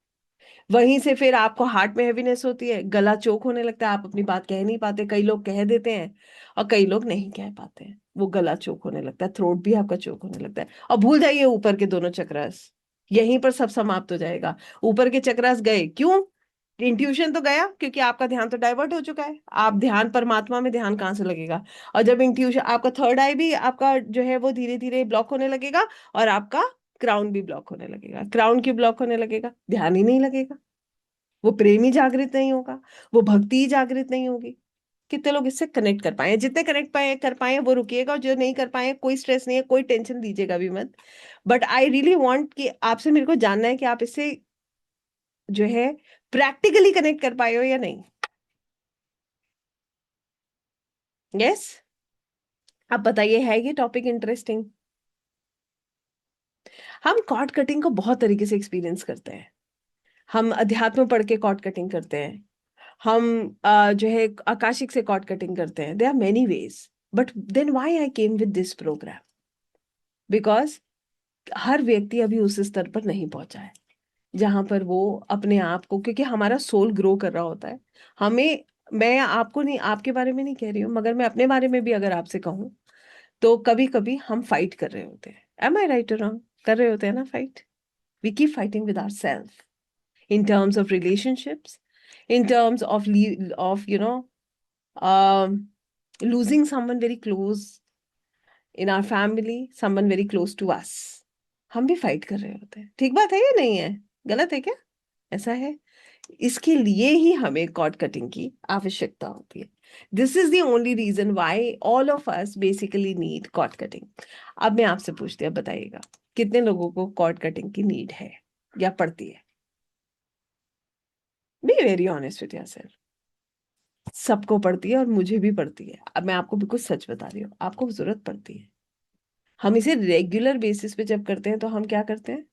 [SPEAKER 1] वहीं से फिर आपको हार्ट में हैवीनेस होती है, गला चोक होने लगता है, आप अपनी बात कह नहीं पाते। कई लोग कह देते हैं और कई लोग नहीं कह पाते हैं, वो गला चोक होने लगता है, थ्रोट भी आपका चोक होने लगता है। और भूल जाइए ऊपर के दोनों चक्रास, यहीं पर सब समाप्त हो जाएगा। ऊपर के चक्रास गए क्यों? इंट्यूशन तो गया, क्योंकि आपका ध्यान तो डाइवर्ट हो चुका है। आप ध्यान परमात्मा में, ध्यान कहाँ से लगेगा? और जब इंट्यूशन, आपका थर्ड आई भी आपका जो है वो धीरे धीरे ब्लॉक होने लगेगा, और आपका क्राउन भी ब्लॉक होने लगेगा। क्राउन क्यों ब्लॉक होने लगेगा? ध्यान ही नहीं लगेगा, वो प्रेम ही जागृत नहीं होगा, वो भक्ति ही जागृत नहीं होगी। कितने लोग इससे कनेक्ट कर पाए हैं? जितने कनेक्ट पाए कर पाए वो रुकिएगा, और जो नहीं कर पाए कोई स्ट्रेस नहीं है, कोई टेंशन दीजिएगा भी मत। बट आई रियली वांट कि आपसे मेरे को जानना है कि आप इससे जो है प्रैक्टिकली कनेक्ट कर पाए हो या नहीं। यस, आप बताइए, है ये टॉपिक इंटरेस्टिंग? हम कॉर्ड कटिंग को बहुत तरीके से एक्सपीरियंस करते हैं। हम अध्यात्म पढ़ के कॉर्ड कटिंग करते हैं। हम जो है आकाशिक से कॉर्ड कटिंग करते हैं। There are many ways, but then why I came with this programme? Because हर व्यक्ति अभी उस स्तर पर नहीं पहुंचा है जहां पर वो अपने आप को, क्योंकि हमारा सोल ग्रो कर रहा होता है। हमें, मैं आपको नहीं, आपके बारे में नहीं कह रही हूँ, मगर मैं अपने बारे में भी अगर आपसे कहूँ तो कभी कभी हम फाइट कर रहे होते हैं। एम आई राइट और रॉन्ग? कर रहे होते हैं ना fight. We keep fighting with our self, in terms of relationships, in terms of um, losing someone very close in our family, someone very close to us. हम भी fight कर रहे होते हैं। ठीक बात है या नहीं है? गलत है क्या? ऐसा है। इसके लिए ही हमें कॉर्ड कटिंग की आवश्यकता होती है। This is the only reason why all of us basically need cord cutting. अब मैं आपसे पूछती हूँ, बताइएगा कितने लोगों को कॉर्ड कटिंग की नीड है या पड़ती है? Be very honest with yourself. सबको पड़ती है और मुझे भी पड़ती है। अब मैं आपको बिल्कुल सच बता रही हूँ, आपको जरूरत पड़ती है। हम इसे रेगुलर बेसिस पे जब करते हैं तो हम क्या करते हैं?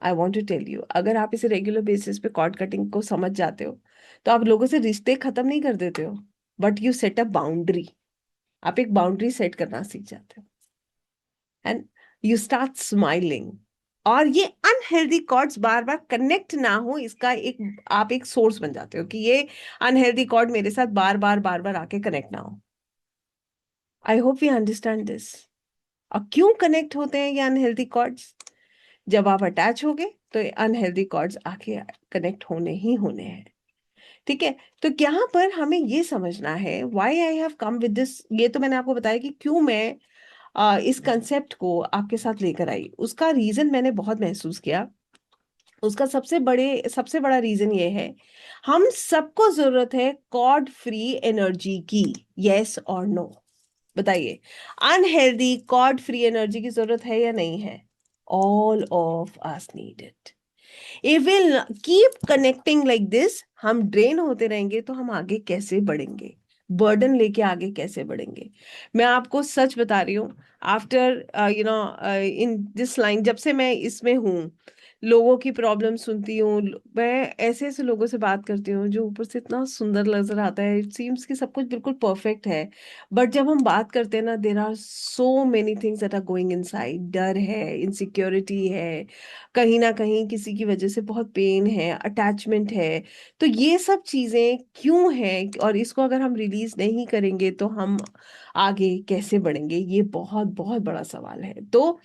[SPEAKER 1] I want to tell you, अगर आप इसे रेगुलर बेसिस पे कॉर्ड कटिंग को समझ जाते हो तो आप लोगों से रिश्ते खत्म नहीं कर देते हो, but you set a boundary. आप एक बाउंड्री सेट करना सीख जाते हो, एंड यू स्टार्ट स्माइलिंग। और ये अनहेल्दी कॉर्ड्स बार बार कनेक्ट ना हो, इसका एक, आप एक सोर्स बन जाते हो कि ये अनहेल्दी कॉर्ड मेरे साथ बार बार आके कनेक्ट ना हो। I hope we understand this. और क्यों कनेक्ट होते हैं ये अनहेल्दी कॉर्ड्स? जब आप अटैच होगे तो ये अनहेल्दी कॉर्ड्स आके कनेक्ट होने ही होने हैं। ठीक है, तो यहाँ पर हमें ये समझना है why I have come with this. ये तो मैंने आपको बताया कि क्यों मैं इस कंसेप्ट को आपके साथ लेकर आई। उसका रीजन मैंने बहुत महसूस किया। उसका सबसे बड़ा रीजन ये है, हम सबको जरूरत है कॉर्ड फ्री एनर्जी की। यस और नो? बताइए, अनहेल्दी कॉर्ड फ्री एनर्जी की जरूरत है या नहीं है? All of us need it. If will keep connecting like this, हम ड्रेन होते रहेंगे तो हम आगे कैसे बढ़ेंगे? बर्डन लेके आगे कैसे बढ़ेंगे? मैं आपको सच बता रही हूँ, आफ्टर इन दिस लाइन, जब से मैं इसमें हूँ, लोगों की प्रॉब्लम सुनती हूँ, मैं ऐसे ऐसे लोगों से बात करती हूँ जो ऊपर से इतना सुंदर नजर आता है, इट सीम्स कि सब कुछ बिल्कुल परफेक्ट है। बट जब हम बात करते हैं ना, there are so many things that are going inside. डर है, इनसिक्योरिटी है, कहीं ना कहीं किसी की वजह से बहुत पेन है, अटैचमेंट है। तो ये सब चीजें क्यों हैं, और इसको अगर हम रिलीज नहीं करेंगे तो हम आगे कैसे बढ़ेंगे? ये बहुत बहुत बड़ा सवाल है। तो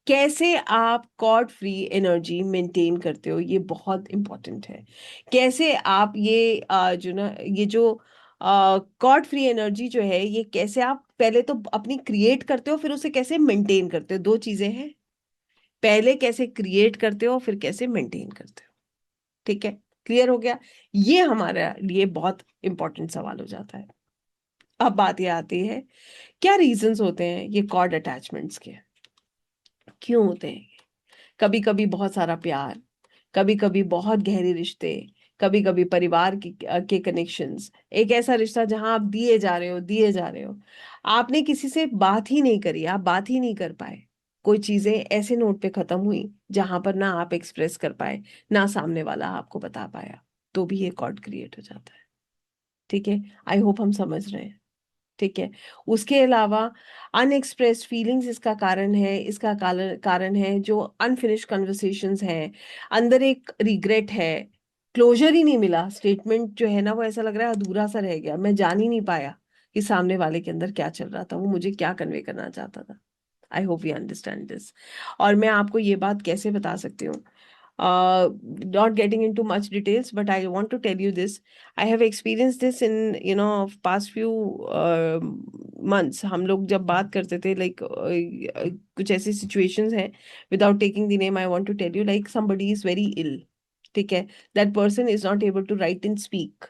[SPEAKER 1] कैसे आप कॉर्ड फ्री एनर्जी मेंटेन करते हो, ये बहुत इंपॉर्टेंट है। कैसे आप ये जो ना, ये जो कॉर्ड फ्री एनर्जी जो है, ये कैसे आप पहले तो अपनी क्रिएट करते हो, फिर उसे कैसे मेंटेन करते हो? दो चीजें हैं। पहले कैसे क्रिएट करते हो, फिर कैसे मेंटेन करते हो। ठीक है, क्लियर हो गया? ये हमारे लिए बहुत इंपॉर्टेंट सवाल हो जाता है। अब बात ये आती है, क्या रीजंस होते हैं ये कॉर्ड अटैचमेंट्स के? क्यों होते हैं? कभी कभी बहुत सारा प्यार, कभी कभी बहुत गहरे रिश्ते, कभी कभी परिवार के कनेक्शंस। एक ऐसा रिश्ता जहां आप दिए जा रहे हो, दिए जा रहे हो, आपने किसी से बात ही नहीं करी, आप बात ही नहीं कर पाए। कोई चीजें ऐसे नोट पे खत्म हुई जहां पर ना आप एक्सप्रेस कर पाए, ना सामने वाला आपको बता पाया, तो भी ये कॉर्ड क्रिएट हो जाता है। ठीक है, आई होप हम समझ रहे हैं। ठीक है, उसके अलावा अनएक्सप्रेस्ड फीलिंग्स इसका कारण है। इसका कारण है जो अनफिनिश्ड कन्वर्सेशंस हैं, अंदर एक रिग्रेट है, क्लोजर ही नहीं मिला। स्टेटमेंट जो है ना, वो ऐसा लग रहा है अधूरा सा रह गया, मैं जान ही नहीं पाया कि सामने वाले के अंदर क्या चल रहा था, वो मुझे क्या कन्वे करना चाहता था। आई होप यू अंडरस्टैंड दिस। और मैं आपको ये बात कैसे बता सकती हूँ, not getting into much details, but I want to tell you this. I have experienced this in, past few months. हम लोग जब बात करते थे, like कुछ ऐसी situations हैं, without taking the name, I want to tell you, like somebody is very ill. ठीक है, that person is not able to write and speak.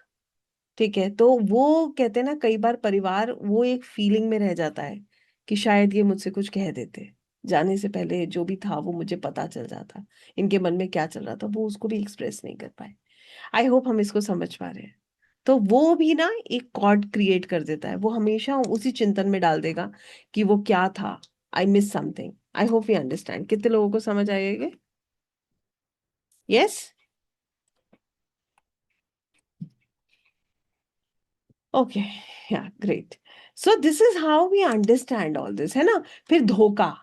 [SPEAKER 1] ठीक है, तो वो कहते हैं ना, कई बार परिवार वो एक फीलिंग में रह जाता है कि शायद ये मुझसे कुछ कह देते, जाने से पहले जो भी था वो मुझे पता चल जाता, इनके मन में क्या चल रहा था वो उसको भी एक्सप्रेस नहीं कर पाए। आई होप हम इसको समझ पा रहे हैं। तो वो भी ना एक कॉर्ड क्रिएट कर देता है, वो हमेशा उसी चिंतन में डाल देगा कि वो क्या था, I miss something. I hope you understand. कितने लोगों को समझ आएगा? Yes. Okay, yeah great. So this is how we understand all this, है ना। फिर धोखा,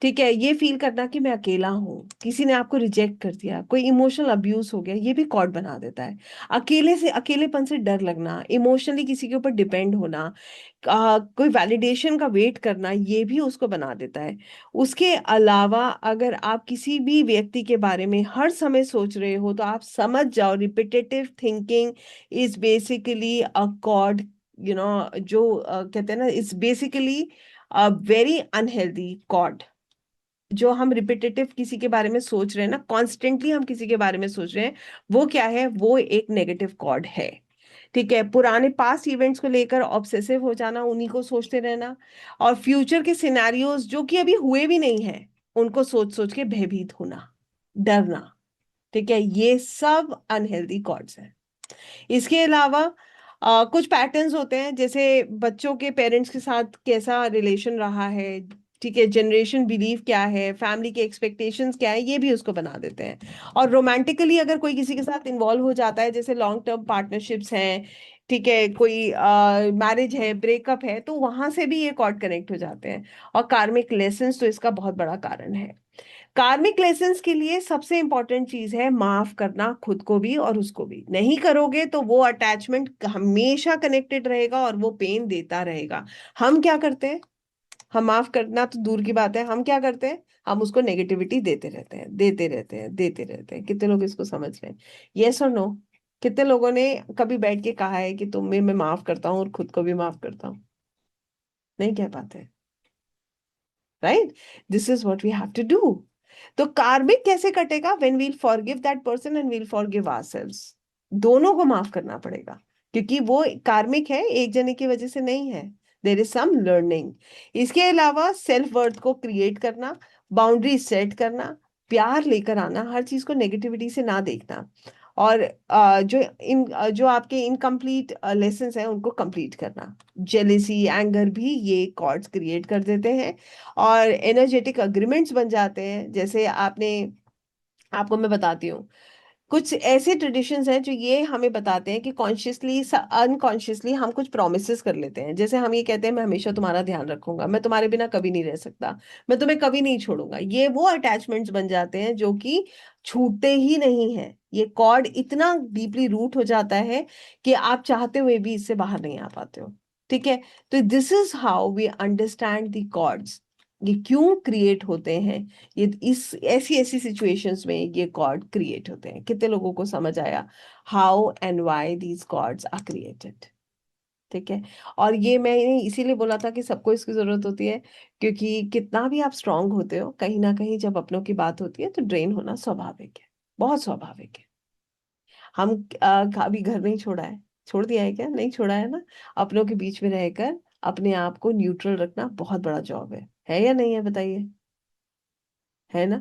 [SPEAKER 1] ठीक है, ये फील करना कि मैं अकेला हूँ, किसी ने आपको रिजेक्ट कर दिया, कोई इमोशनल अब्यूज हो गया, ये भी कॉर्ड बना देता है। अकेलेपन से डर लगना, इमोशनली किसी के ऊपर डिपेंड होना, कोई वैलिडेशन का वेट करना, ये भी उसको बना देता है। उसके अलावा अगर आप किसी भी व्यक्ति के बारे में हर समय सोच रहे हो तो आप समझ जाओ, repetitive thinking is basically a cord, जो कहते हैं ना, it's basically a very unhealthy cord. जो हम रिपीटेटिव किसी के बारे में सोच रहे हैं ना, कॉन्स्टेंटली हम किसी के बारे में सोच रहे हैं, वो क्या है, वो एक नेगेटिव कॉर्ड है। ठीक है, पुराने पास्ट इवेंट्स को लेकर ऑब्सेसिव हो जाना, उन्हीं को सोचते रहना, और फ्यूचर के सिनेरियोज जो कि अभी हुए भी नहीं है, उनको सोच सोच के भयभीत होना, डरना। ठीक है, ये सब अनहेल्दी कॉर्ड्स हैं। इसके अलावा कुछ पैटर्न्स होते हैं, जैसे बच्चों के पेरेंट्स के साथ कैसा रिलेशन रहा है, ठीक है, जनरेशन बिलीव क्या है, फैमिली के एक्सपेक्टेशंस क्या है, ये भी उसको बना देते हैं। और रोमांटिकली अगर कोई किसी के साथ इन्वॉल्व हो जाता है, जैसे लॉन्ग टर्म पार्टनरशिप्स हैं, ठीक है, कोई मैरिज है, ब्रेकअप है, तो वहां से भी ये कॉर्ड कनेक्ट हो जाते हैं। और कार्मिक लेसन्स तो इसका बहुत बड़ा कारण है। कार्मिक लेसन्स के लिए सबसे इंपॉर्टेंट चीज है माफ करना, खुद को भी और उसको भी। नहीं करोगे तो वो अटैचमेंट हमेशा कनेक्टेड रहेगा और वो पेन देता रहेगा। हम क्या करते हैं, हम माफ करना तो दूर की बात है, हम क्या करते हैं, हम उसको नेगेटिविटी देते रहते हैं, देते रहते हैं, देते रहते हैं। कितने लोग इसको समझ रहे हैं? यस और नो? कितने लोगों ने कभी बैठ के कहा है कि तुम्हें मैं माफ करता हूँ और खुद को भी माफ करता हूँ? नहीं कह पाते, right? This is what we have to do. तो कार्मिक कैसे कटेगा? When we'll forgive that person and we'll forgive ourselves. दोनों को माफ करना पड़ेगा, क्योंकि वो कार्मिक है, एक जने की वजह से नहीं है। There is some learning. इसके अलावा सेल्फ वर्थ को क्रिएट करना, बाउंड्री सेट करना, प्यार लेकर आना, हर चीज को नेगेटिविटी से ना देखना, और जो आपके इनकम्प्लीट लेसन्स हैं उनको कंप्लीट करना। जेलिसी, एंगर भी ये कॉर्ड्स क्रिएट कर देते हैं, और एनर्जेटिक अग्रीमेंट्स बन जाते हैं। जैसे आपको मैं बताती हूँ, कुछ ऐसे ट्रेडिशंस हैं जो ये हमें बताते हैं कि कॉन्शियसली अनकॉन्शियसली हम कुछ प्रोमिसेस कर लेते हैं। जैसे हम ये कहते हैं, मैं हमेशा तुम्हारा ध्यान रखूंगा, मैं तुम्हारे बिना कभी नहीं रह सकता, मैं तुम्हें कभी नहीं छोड़ूंगा। ये वो अटैचमेंट्स बन जाते हैं जो कि छूटते ही नहीं है। ये कॉर्ड इतना डीपली रूट हो जाता है कि आप चाहते हुए भी इससे बाहर नहीं आ पाते हो। ठीक है, तो this is how we understand the cords. ये क्यों क्रिएट होते हैं, ये इस ऐसी ऐसी सिचुएशंस में ये कॉर्ड क्रिएट होते हैं। कितने लोगों को समझ आया how and why these cords are created? ठीक है, और ये मैंने इसीलिए बोला था कि सबको इसकी जरूरत होती है, क्योंकि कितना भी आप स्ट्रांग होते हो, कहीं ना कहीं जब अपनों की बात होती है तो ड्रेन होना स्वाभाविक है, बहुत स्वाभाविक है। हम अभी घर नहीं छोड़ा है, छोड़ दिया है क्या? नहीं छोड़ा है ना। अपनों के बीच में रहकर अपने आप को न्यूट्रल रखना बहुत बड़ा जॉब है या नहीं है? बताइए, है ना।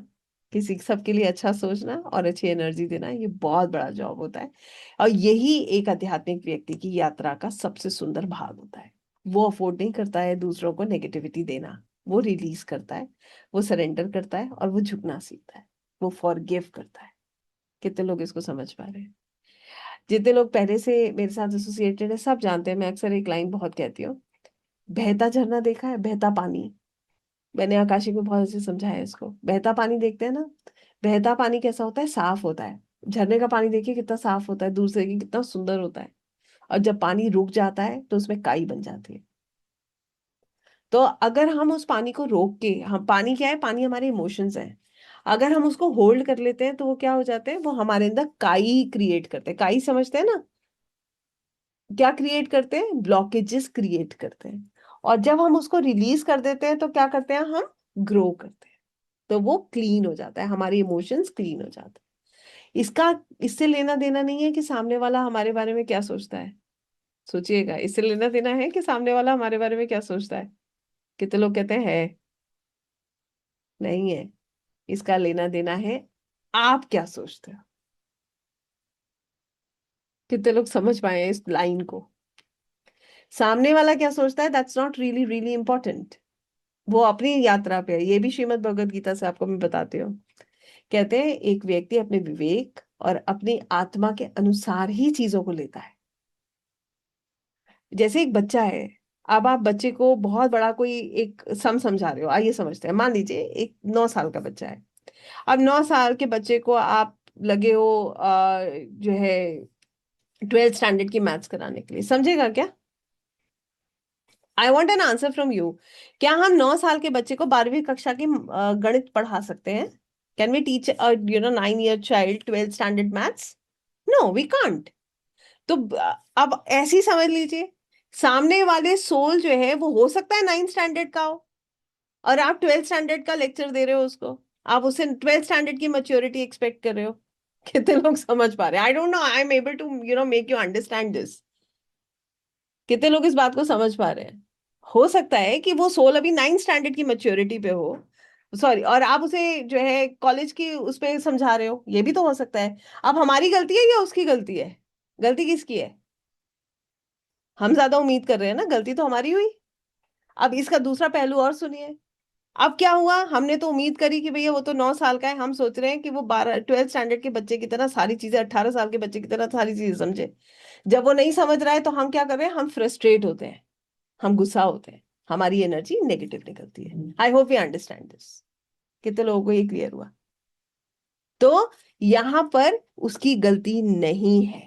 [SPEAKER 1] किसी सबके लिए अच्छा सोचना और अच्छी एनर्जी देना, ये बहुत बड़ा जॉब होता है। और यही एक आध्यात्मिक व्यक्ति की यात्रा का सबसे सुंदर भाग होता है। वो अफोर्ड नहीं करता है दूसरों को नेगेटिविटी देना, वो रिलीज करता है, वो सरेंडर करता है, और वो झुकना सीखता है, वो फॉरगिव करता है। कितने लोग इसको समझ पा रहे हैं? जितने लोग पहले से मेरे साथ एसोसिएटेड है सब जानते हैं, मैं अक्सर एक लाइन बहुत कहती हूँ, बहता झरना देखा है, बहता पानी। मैंने आकाशिक में बहुत अच्छे समझाया है इसको। बहता पानी देखते हैं ना, बहता पानी कैसा होता है? साफ होता है। झरने का पानी देखिए कितना साफ होता है, दूर से देखिए कितना सुंदर होता है। और जब पानी रुक जाता है तो उसमें काई बन जाती है। तो अगर हम उस पानी को रोक के, हम पानी क्या है, पानी हमारे इमोशंस हैं, अगर हम उसको होल्ड कर लेते हैं तो वो क्या हो जाते हैं, वो हमारे अंदर काई क्रिएट करते हैं। काई समझते हैं ना? क्या क्रिएट करते हैं? ब्लॉकेजेस क्रिएट करते हैं। और जब हम उसको रिलीज कर देते हैं तो क्या करते हैं, हम ग्रो करते हैं। तो वो क्लीन हो जाता है, हमारे इमोशंस क्लीन हो जाते हैं। इसका इससे लेना देना नहीं है कि सामने वाला हमारे बारे में क्या सोचता है। सोचिएगा, इससे लेना देना है कि सामने वाला हमारे बारे में क्या सोचता है। कितने लोग कहते हैं है, नहीं है। इसका लेना देना है आप क्या सोचते हो। कितने लोग समझ पाए हैं इस लाइन को। सामने वाला क्या सोचता है, that's not really really important. वो अपनी यात्रा पे है। ये भी श्रीमद् भगवद गीता से आपको मैं बताती हूँ। कहते हैं एक व्यक्ति अपने विवेक और अपनी आत्मा के अनुसार ही चीजों को लेता है। जैसे एक बच्चा है, अब आप बच्चे को बहुत बड़ा कोई एक सम समझा रहे हो, आइए समझते हैं। मान लीजिए एक 9 साल का बच्चा है। अब 9 साल के बच्चे को आप लगे हो जो है 12th स्टैंडर्ड की मैथ्स कराने के लिए, समझेगा क्या? I want an answer from you. क्या हम 9 साल के बच्चे को 12वीं कक्षा की गणित पढ़ा सकते हैं? Can we teach 9 year child 12th standard maths? No, we can't. तो अब ऐसी समझ लीजिए, सामने वाले सोल जो है वो हो सकता है 9th स्टैंडर्ड का हो, और आप 12th स्टैंडर्ड का लेक्चर दे रहे हो उसको। आप उससे 12th स्टैंडर्ड की मैच्योरिटी एक्सपेक्ट कर रहे हो। कितने लोग समझ पा रहे हैं? I don't know, I am able to make you understand this. कितने लोग इस बात को समझ पा रहे हैं? हो सकता है कि वो सोल अभी 9th स्टैंडर्ड की मैच्योरिटी पे हो, सॉरी, और आप उसे जो है कॉलेज की उस पे समझा रहे हो, ये भी तो हो सकता है। अब हमारी गलती है या उसकी गलती है? गलती किसकी है? हम ज्यादा उम्मीद कर रहे हैं ना, गलती तो हमारी हुई। अब इसका दूसरा पहलू और सुनिए। अब क्या हुआ, हमने तो उम्मीद करी कि भैया वो तो 9 साल का है, हम सोच रहे हैं कि वो 12 12th स्टैंडर्ड के बच्चे की तरह सारी चीजें, 18 साल के बच्चे की तरह सारी चीजें समझे। जब वो नहीं समझ रहा है तो हम क्या कर रहे हैं, हम फ्रस्ट्रेट होते हैं, हम गुस्सा होते हैं, हमारी एनर्जी नेगेटिव निकलती है। आई होप यू अंडरस्टैंड दिस। कितने लोगों को ये क्लियर हुआ? तो यहां पर उसकी गलती नहीं है,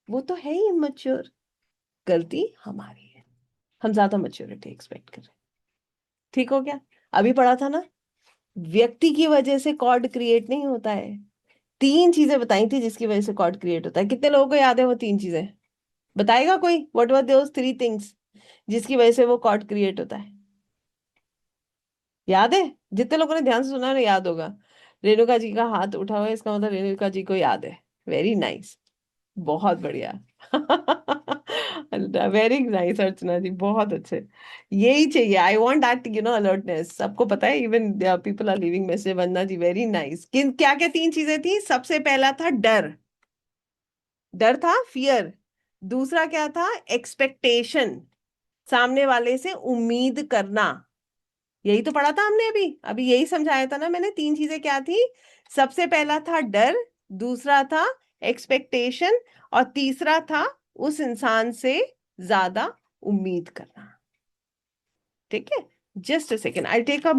[SPEAKER 1] वो तो है ही इमैच्योर। गलती हमारी है, हम ज्यादा मैच्योरिटी एक्सपेक्ट कर रहे हैं। ठीक हो गया? अभी पढ़ा था ना, व्यक्ति की वजह से कॉर्ड क्रिएट नहीं होता है। 3 चीजें बताई थी जिसकी वजह से कॉर्ड क्रिएट होता है। कितने लोगों को याद है वो 3 चीजें? बताएगा कोई? व्हाट वर दोस 3 थिंग्स जिसकी वजह से वो कॉर्ड क्रिएट होता है? याद है? जितने लोगों ने ध्यान से सुना ना, याद होगा। रेणुका जी का हाथ उठा हुआ है, इसका मतलब रेणुका जी को याद है। वेरी नाइस, बहुत बढ़िया। वेरी नाइस अर्चना जी, बहुत अच्छे। यही चाहिए, आई वांट दैट अलर्टनेस। सबको पता है, even people are living message. Vandana ji very nice. किन क्या क्या 3 चीजें थी? सबसे पहला था डर। डर था, फियर। दूसरा क्या था? एक्सपेक्टेशन, सामने वाले से उम्मीद करना। यही तो पढ़ा था हमने अभी अभी, यही समझाया था ना मैंने। 3 चीजें क्या थी? सबसे पहला था डर, दूसरा था एक्सपेक्टेशन, और तीसरा था उस इंसान से ज्यादा उम्मीद करना। ठीक है, just a second, I take a.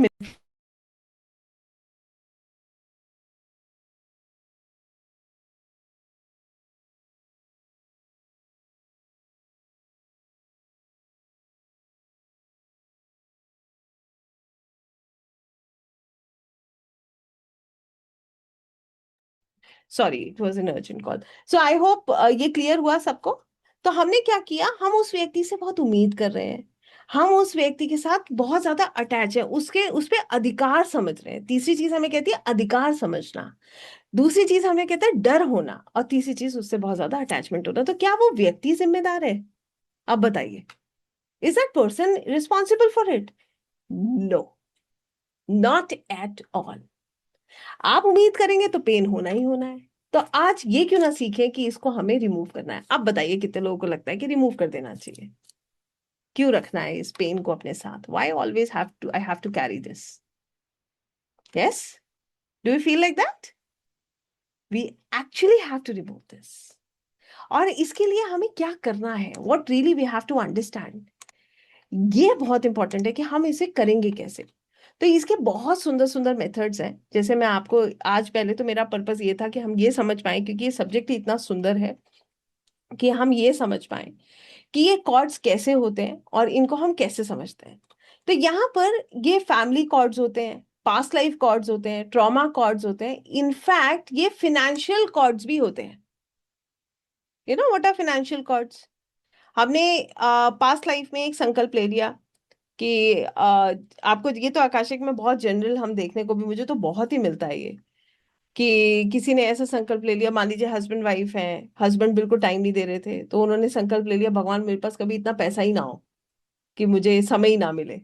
[SPEAKER 1] Sorry, it was an urgent call. So I hope ये क्लियर हुआ सबको। तो हमने क्या किया, हम उस व्यक्ति से बहुत उम्मीद कर रहे हैं, हम उस व्यक्ति के साथ बहुत ज्यादा अटैच है, उसके उस पे अधिकार समझ रहे हैं। तीसरी चीज हमें कहती है अधिकार समझना, दूसरी चीज हमें कहता है डर होना, और तीसरी चीज उससे बहुत ज्यादा अटैचमेंट होना। तो क्या वो व्यक्ति जिम्मेदार है? अब बताइए, is that person responsible for it? No, not at all. आप उम्मीद करेंगे तो पेन होना ही होना है। तो आज ये क्यों ना सीखें कि इसको हमें रिमूव करना है। अब बताइए कितने लोगों को लगता है कि रिमूव कर देना चाहिए? क्यों रखना है इस पेन को अपने साथ? Why always have to I have to carry this? Yes, do you feel like that? We actually have to remove this. और इसके लिए हमें क्या करना है, what really we have to understand, ये बहुत इंपॉर्टेंट है कि हम इसे करेंगे कैसे। तो इसके बहुत सुंदर सुंदर मेथड्स हैं। जैसे मैं आपको आज, पहले तो मेरा पर्पस ये था कि हम ये समझ पाए, क्योंकि ये सब्जेक्ट ही इतना सुंदर है, कि हम ये समझ पाए कि ये कॉर्ड्स कैसे होते हैं और इनको हम कैसे समझते हैं। तो यहाँ पर ये फैमिली कॉर्ड्स होते हैं, पास्ट लाइफ कॉर्ड्स होते हैं, ट्रॉमा कॉर्ड्स होते हैं, इनफैक्ट ये फिनेंशियल कॉर्ड्स भी होते हैं। You know what are financial cords? हमने पास्ट लाइफ में एक संकल्प ले लिया कि आपको, ये तो आकाशिक में बहुत जनरल हम देखने को भी, मुझे तो बहुत ही मिलता है ये, कि किसी ने ऐसा संकल्प ले लिया, मान लीजिए हस्बैंड वाइफ है, हस्बैंड बिल्कुल टाइम नहीं दे रहे थे, तो उन्होंने संकल्प ले लिया भगवान मेरे पास कभी इतना पैसा ही ना हो कि मुझे समय ही ना मिले।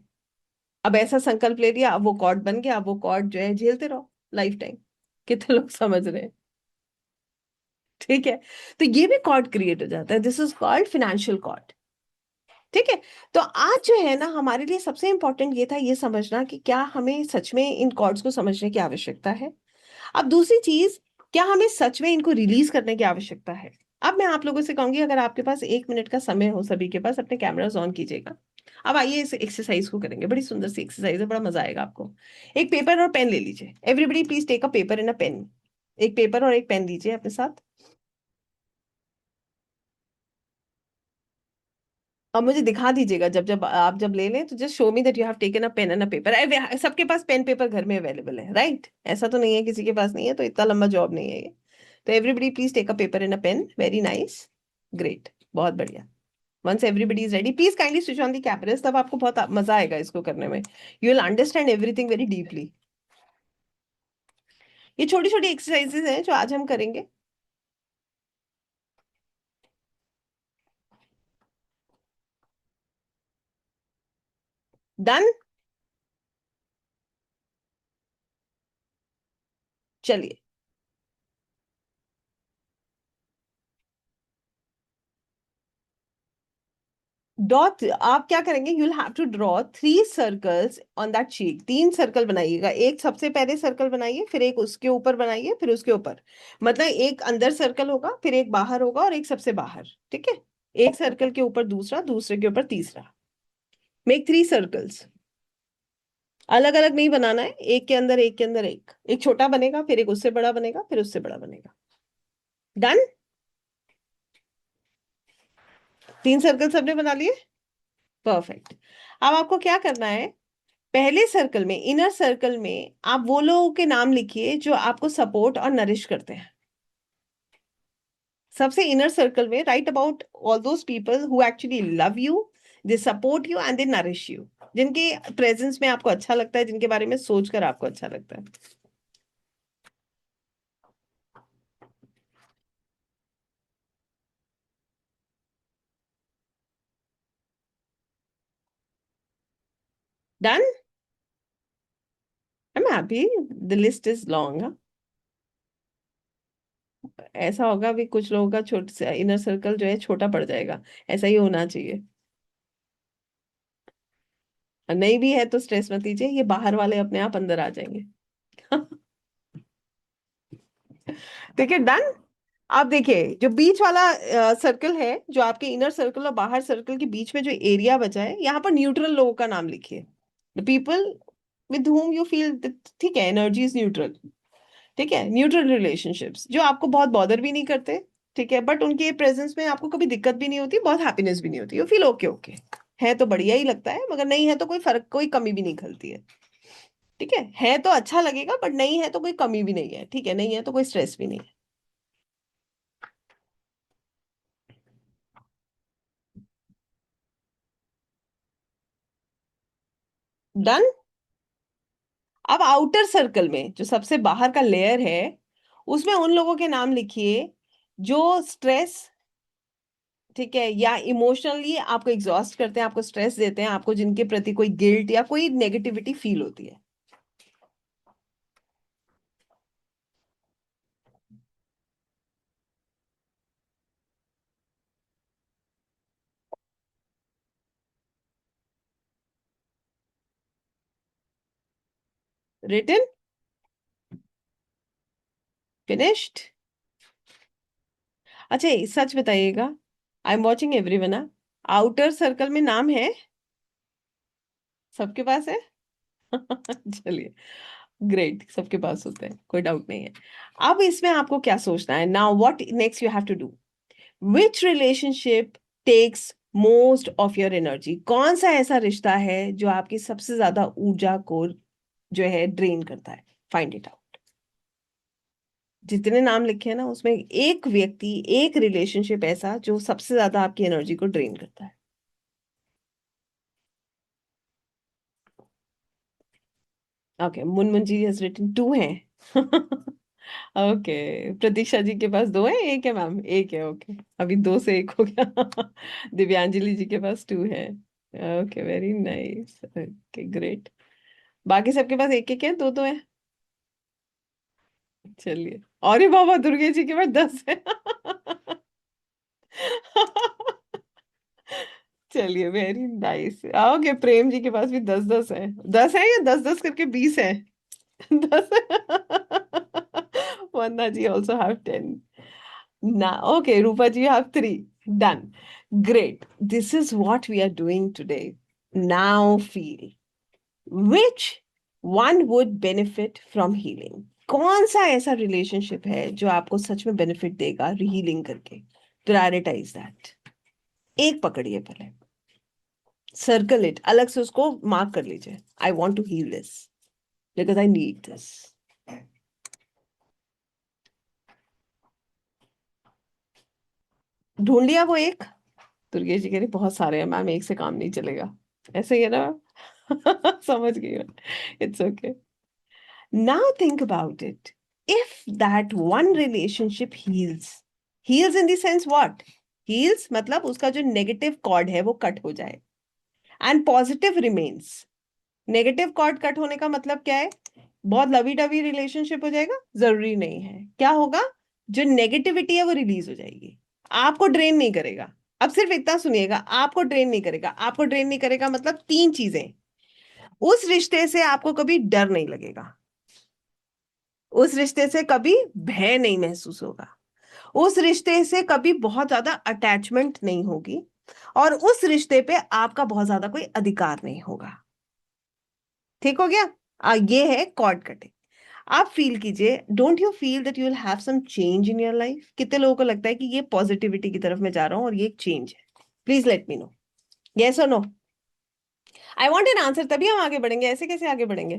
[SPEAKER 1] अब ऐसा संकल्प ले लिया, अब वो कॉर्ड बन गया, अब वो कॉर्ड जो है झेलते रहो लाइफ टाइम। कितने लोग समझ रहे हैं? ठीक है। तो ये भी कॉर्ड क्रिएट हो जाता है, this is called financial cord. ठीक है। तो आज जो है ना, हमारे लिए सबसे इंपॉर्टेंट ये था ये समझना कि क्या हमें सच में इन कॉर्ड्स को समझने की आवश्यकता है। अब दूसरी चीज, क्या हमें सच में इनको रिलीज करने की आवश्यकता है। अब मैं आप लोगों से कहूंगी, अगर आपके पास 1 मिनट का समय हो, सभी के पास, अपने कैमरास ऑन कीजिएगा। अब आइए इस एक्सरसाइज को करेंगे, बड़ी सुंदर सी एक्सरसाइज है, बड़ा मजा आएगा आपको। एक पेपर और पेन ले लीजिए, everybody please take a paper and a pen. एक पेपर और एक पेन लीजिए अपने साथ। अब मुझे दिखा दीजिएगा, जब जब आप जब ले लें तो just show me that you have taken a pen and a paper. सबके पास पेन पेपर घर में अवेलेबल है, राइट? ऐसा तो नहीं है किसी के पास नहीं है, तो इतना लंबा जॉब नहीं है ये। तो everybody please take a paper and a pen, very nice, great, बहुत बढ़िया। Once everybody is ready, please kindly switch on the cameras, तब आपको बहुत मजा आएगा इसको करने में। You will understand everything very deeply. ये छोटी छोटी एक्सरसाइजेज हैं जो आज हम करेंगे। डन। चलिए। डॉट आप क्या करेंगे, you will have to draw 3 circles on that sheet. 3 circle बनाइएगा, एक सबसे पहले सर्कल बनाइए, फिर एक उसके ऊपर बनाइए, फिर उसके ऊपर। मतलब एक अंदर सर्कल होगा, फिर एक बाहर होगा, और एक सबसे बाहर। ठीक है। एक सर्कल के ऊपर दूसरा, दूसरे के ऊपर तीसरा। Make 3 circles. अलग अलग नहीं बनाना है, एक के अंदर एक के अंदर एक, एक छोटा बनेगा, फिर एक उससे बड़ा बनेगा, फिर उससे बड़ा बनेगा। डन। 3 सर्कल सबने बना लिए? परफेक्ट। अब आपको क्या करना है, पहले सर्कल में, इनर सर्कल में, आप वो लोगों के नाम लिखिए जो आपको सपोर्ट और नरिश करते हैं। सबसे इनर सर्कल में right about all those people who actually love you, they support you and they nourish you, जिनके प्रेजेंस में आपको अच्छा लगता है, जिनके बारे में सोचकर आपको अच्छा लगता है। Done. I am happy, the list is long. ऐसा होगा भी, कुछ लोगों का छोटा इनर सर्कल जो है छोटा पड़ जाएगा, ऐसा ही होना चाहिए। और नहीं भी है तो स्ट्रेस मत लीजिए, ये बाहर वाले अपने आप अंदर आ जाएंगे। ठीक है। डन। आप देखिए, जो बीच वाला सर्कल है, जो आपके इनर सर्कल और बाहर सर्कल के बीच में जो एरिया बचा है, यहाँ पर न्यूट्रल लोगों का नाम लिखिए। The people with whom you feel, ठीक है, एनर्जी इज न्यूट्रल। ठीक है, न्यूट्रल रिलेशनशिप्स जो आपको बहुत बॉदर भी नहीं करते। ठीक है, बट उनके प्रेजेंस में आपको कभी दिक्कत भी नहीं होती, बहुत हैप्पीनेस भी नहीं होती, यू फील ओके ओके। है तो बढ़िया ही लगता है, मगर नहीं है तो कोई फर्क, कोई कमी भी नहीं खलती है। ठीक है तो अच्छा लगेगा, बट नहीं है तो कोई कमी भी नहीं है। ठीक है, नहीं है तो कोई स्ट्रेस भी नहीं है। डन। अब आउटर सर्कल में जो सबसे बाहर का लेयर है, उसमें उन लोगों के नाम लिखिए जो स्ट्रेस, ठीक है, या इमोशनली आपको एग्जॉस्ट करते हैं, आपको स्ट्रेस देते हैं, आपको जिनके प्रति कोई गिल्ट या कोई नेगेटिविटी फील होती है। रिटन? फिनिश्ड? अच्छा, सच बताइएगा, I am watching everyone. Outer circle में नाम है? सबके पास है? चलिए, ग्रेट, सबके पास होते हैं, कोई डाउट नहीं है। अब इसमें आपको क्या सोचना है, now what next you have to do. Which relationship takes most of your energy? कौन सा ऐसा रिश्ता है जो आपकी सबसे ज्यादा ऊर्जा को जो है ड्रेन करता है? Find it out. जितने नाम लिखे हैं ना, उसमें एक व्यक्ति, एक रिलेशनशिप ऐसा जो सबसे ज्यादा आपकी एनर्जी को ड्रेन करता है। Okay, Munmun ji has written 2 हैं। ओके, प्रतीक्षा जी के पास दो है, एक है मैम, एक है, ओके। अभी दो से एक हो गया। दिव्यांजलि जी के पास टू है। Okay, very nice, okay great. बाकी सबके पास एक एक है, दो दो है। चलिए, अरे बाबा, दुर्गे जी के पास 10 है। चलिए, very nice. Okay, Prem ji के पास भी 10-10 है। 10 है या 10-10 करके 20 है? 10। वंदना जी ऑल्सो हैव 10 ना। Okay, Rupa ji have 3। Done, great. This is what we are doing today. Now feel which one would benefit from healing. कौन सा ऐसा रिलेशनशिप है जो आपको सच में बेनिफिट देगा हीलिंग करके? Prioritize that. एक पकड़िए पहले, सर्कल इट, अलग से उसको मार्क कर लीजिए। I want to heal this because I need this. ढूंढ लिया वो एक? दुर्गेश जी कह रही बहुत सारे हैं मैम, एक से काम नहीं चलेगा। ऐसे ही है ना? समझ गई मैं। It's okay. Now think about it. If that one relationship heels, heels in the sense what? Heels मतलब उसका जो नेगेटिव कॉर्ड है वो कट हो जाए, and positive remains. Negative cord cut होने का मतलब क्या है? बहुत लवी डवी रिलेशनशिप हो जाएगा? जरूरी नहीं है। क्या होगा? जो नेगेटिविटी है वो रिलीज हो जाएगी, आपको ड्रेन नहीं करेगा। अब सिर्फ इतना सुनिएगा, आपको ड्रेन नहीं करेगा। आपको ड्रेन नहीं करेगा मतलब तीन चीजें। उस रिश्ते से आपको कभी डर नहीं लगेगा, उस रिश्ते से कभी भय नहीं महसूस होगा, उस रिश्ते से कभी बहुत ज्यादा अटैचमेंट नहीं होगी, और उस रिश्ते पे आपका बहुत ज्यादा कोई अधिकार नहीं होगा। ठीक हो गया? ये है कॉर्ड कटिंग। आप फील कीजिए, don't you feel that you will have some change in your life? कितने लोगों को लगता है कि ये पॉजिटिविटी की तरफ मैं जा रहा हूं और ये एक चेंज है? Please let me know, yes और no. I want an answer, तभी हम आगे बढ़ेंगे, ऐसे कैसे आगे बढ़ेंगे?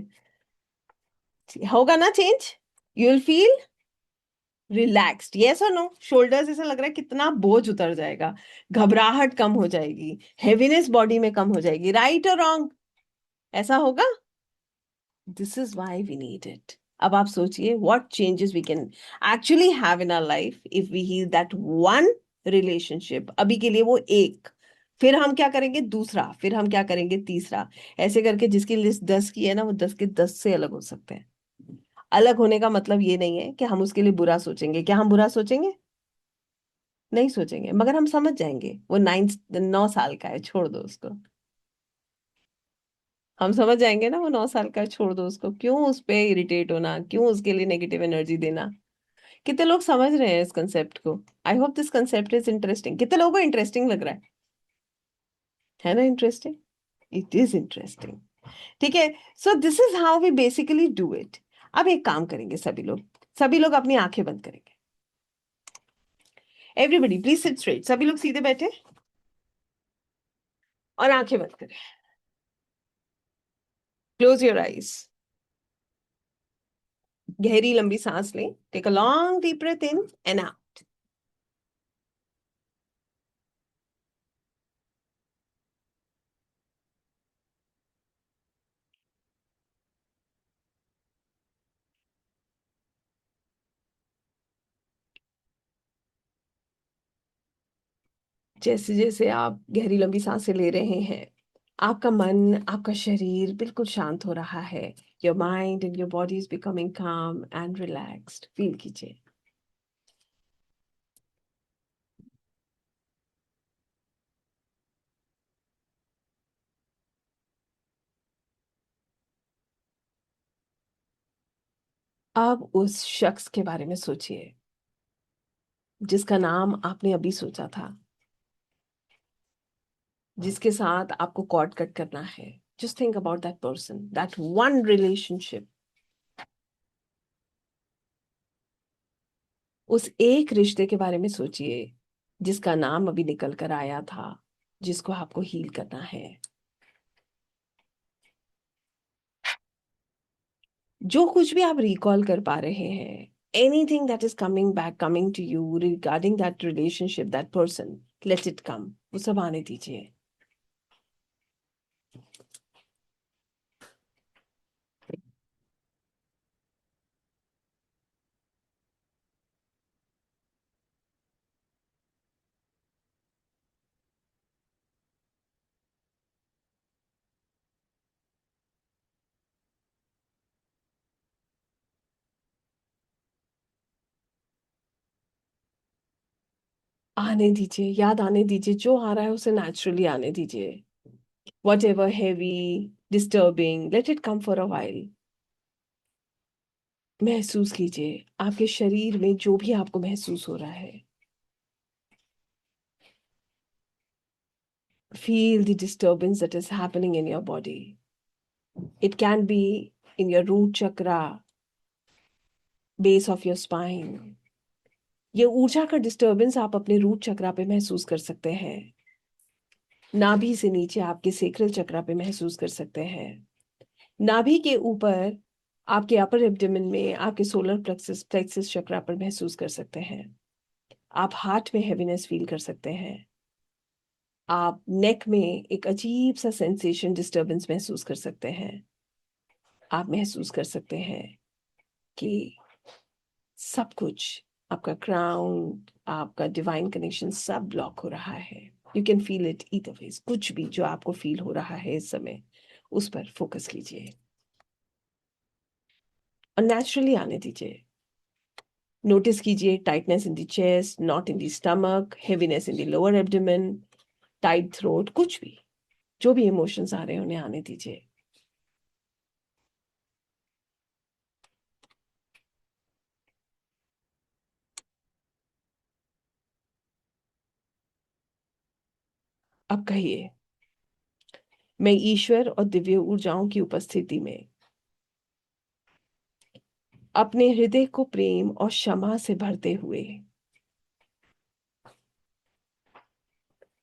[SPEAKER 1] होगा ना change? You will feel relaxed, yes और नो? शोल्डर्स ऐसा लग रहा है कितना बोझ उतर जाएगा, घबराहट कम हो जाएगी, हेवीनेस बॉडी में कम हो जाएगी, राइट और रॉन्ग? ऐसा होगा? This is why we need it. अब आप सोचिए what changes we can actually have in our life if we heal that one relationship. अभी के लिए वो एक, फिर हम क्या करेंगे दूसरा, फिर हम क्या करेंगे तीसरा, ऐसे करके जिसकी लिस्ट 10 की है ना, वो 10 के 10 से अलग हो सकते हैं। अलग होने का मतलब ये नहीं है कि हम उसके लिए बुरा सोचेंगे। क्या हम बुरा सोचेंगे? नहीं सोचेंगे, मगर हम समझ जाएंगे वो 9 साल का है, छोड़ दो उसको। हम समझ जाएंगे ना, वो 9 साल का है, छोड़ दो उसको। क्यों उस पे इरिटेट होना, क्यों उसके लिए नेगेटिव एनर्जी देना? कितने लोग समझ रहे हैं इस कंसेप्ट को? I hope this concept is interesting. कितने लोगों को इंटरेस्टिंग लग रहा है ना? Interesting, it is interesting. ठीक है, so this is how we basically do it. अब एक काम करेंगे सभी लोग, सभी लोग अपनी आंखें बंद करेंगे। एवरीबडी प्लीज सिट स्ट्रेट, सभी लोग सीधे बैठे और आंखें बंद करें। Close your eyes. गहरी लंबी सांस लें, take a long deep breath in and out. जैसे जैसे आप गहरी लंबी सांसें ले रहे हैं, आपका मन, आपका शरीर बिल्कुल शांत हो रहा है। Your mind and your body is becoming काम एंड रिलैक्स्ड। फील कीजिए। अब उस शख्स के बारे में सोचिए जिसका नाम आपने अभी सोचा था, जिसके साथ आपको कॉर्ड कट करना है। Just think about that person, that one relationship. उस एक रिश्ते के बारे में सोचिए जिसका नाम अभी निकल कर आया था, जिसको आपको हील करना है। जो कुछ भी आप रिकॉल कर पा रहे हैं, anything that is coming back, coming to you regarding that relationship, that person, let it come. वो सब आने दीजिए। आने दीजिए, याद आने दीजिए, जो आ रहा है उसे नेचुरली आने दीजिए. What ever heavy, disturbing, late it come for a while. महसूस कीजिए आपके शरीर में जो भी आपको महसूस हो रहा है. Feel the disturbance that is happening in your body. It can be in your root chakra, base of your spine. ये ऊर्जा का डिस्टरबेंस आप अपने रूट चक्रा पे महसूस कर सकते हैं. नाभि से नीचे आपके सेक्रल चक्रा पे महसूस कर सकते हैं. नाभि के ऊपर आपके अपर एब्डोमेन में आपके सोलर प्लेक्सस चक्रा पर महसूस कर सकते हैं. आप हार्ट में हैवीनेस फील कर सकते हैं. आप नेक में एक अजीब सा सेंसेशन डिस्टरबेंस महसूस कर सकते हैं. आप महसूस कर सकते हैं कि सब कुछ, आपका क्राउन, आपका डिवाइन कनेक्शन सब ब्लॉक हो रहा है. You can feel it either ways. कुछ भी जो आपको फील हो रहा है इस समय, उस पर फोकस कीजिए और नेचुरली आने दीजिए. नोटिस कीजिए tightness in the chest, not in the stomach, heaviness in the lower abdomen, tight throat, कुछ भी, जो भी इमोशंस आ रहे हैं उन्हें आने दीजिए. अब कहिए, मैं ईश्वर और दिव्य ऊर्जाओं की उपस्थिति में अपने हृदय को प्रेम और क्षमा से भरते हुए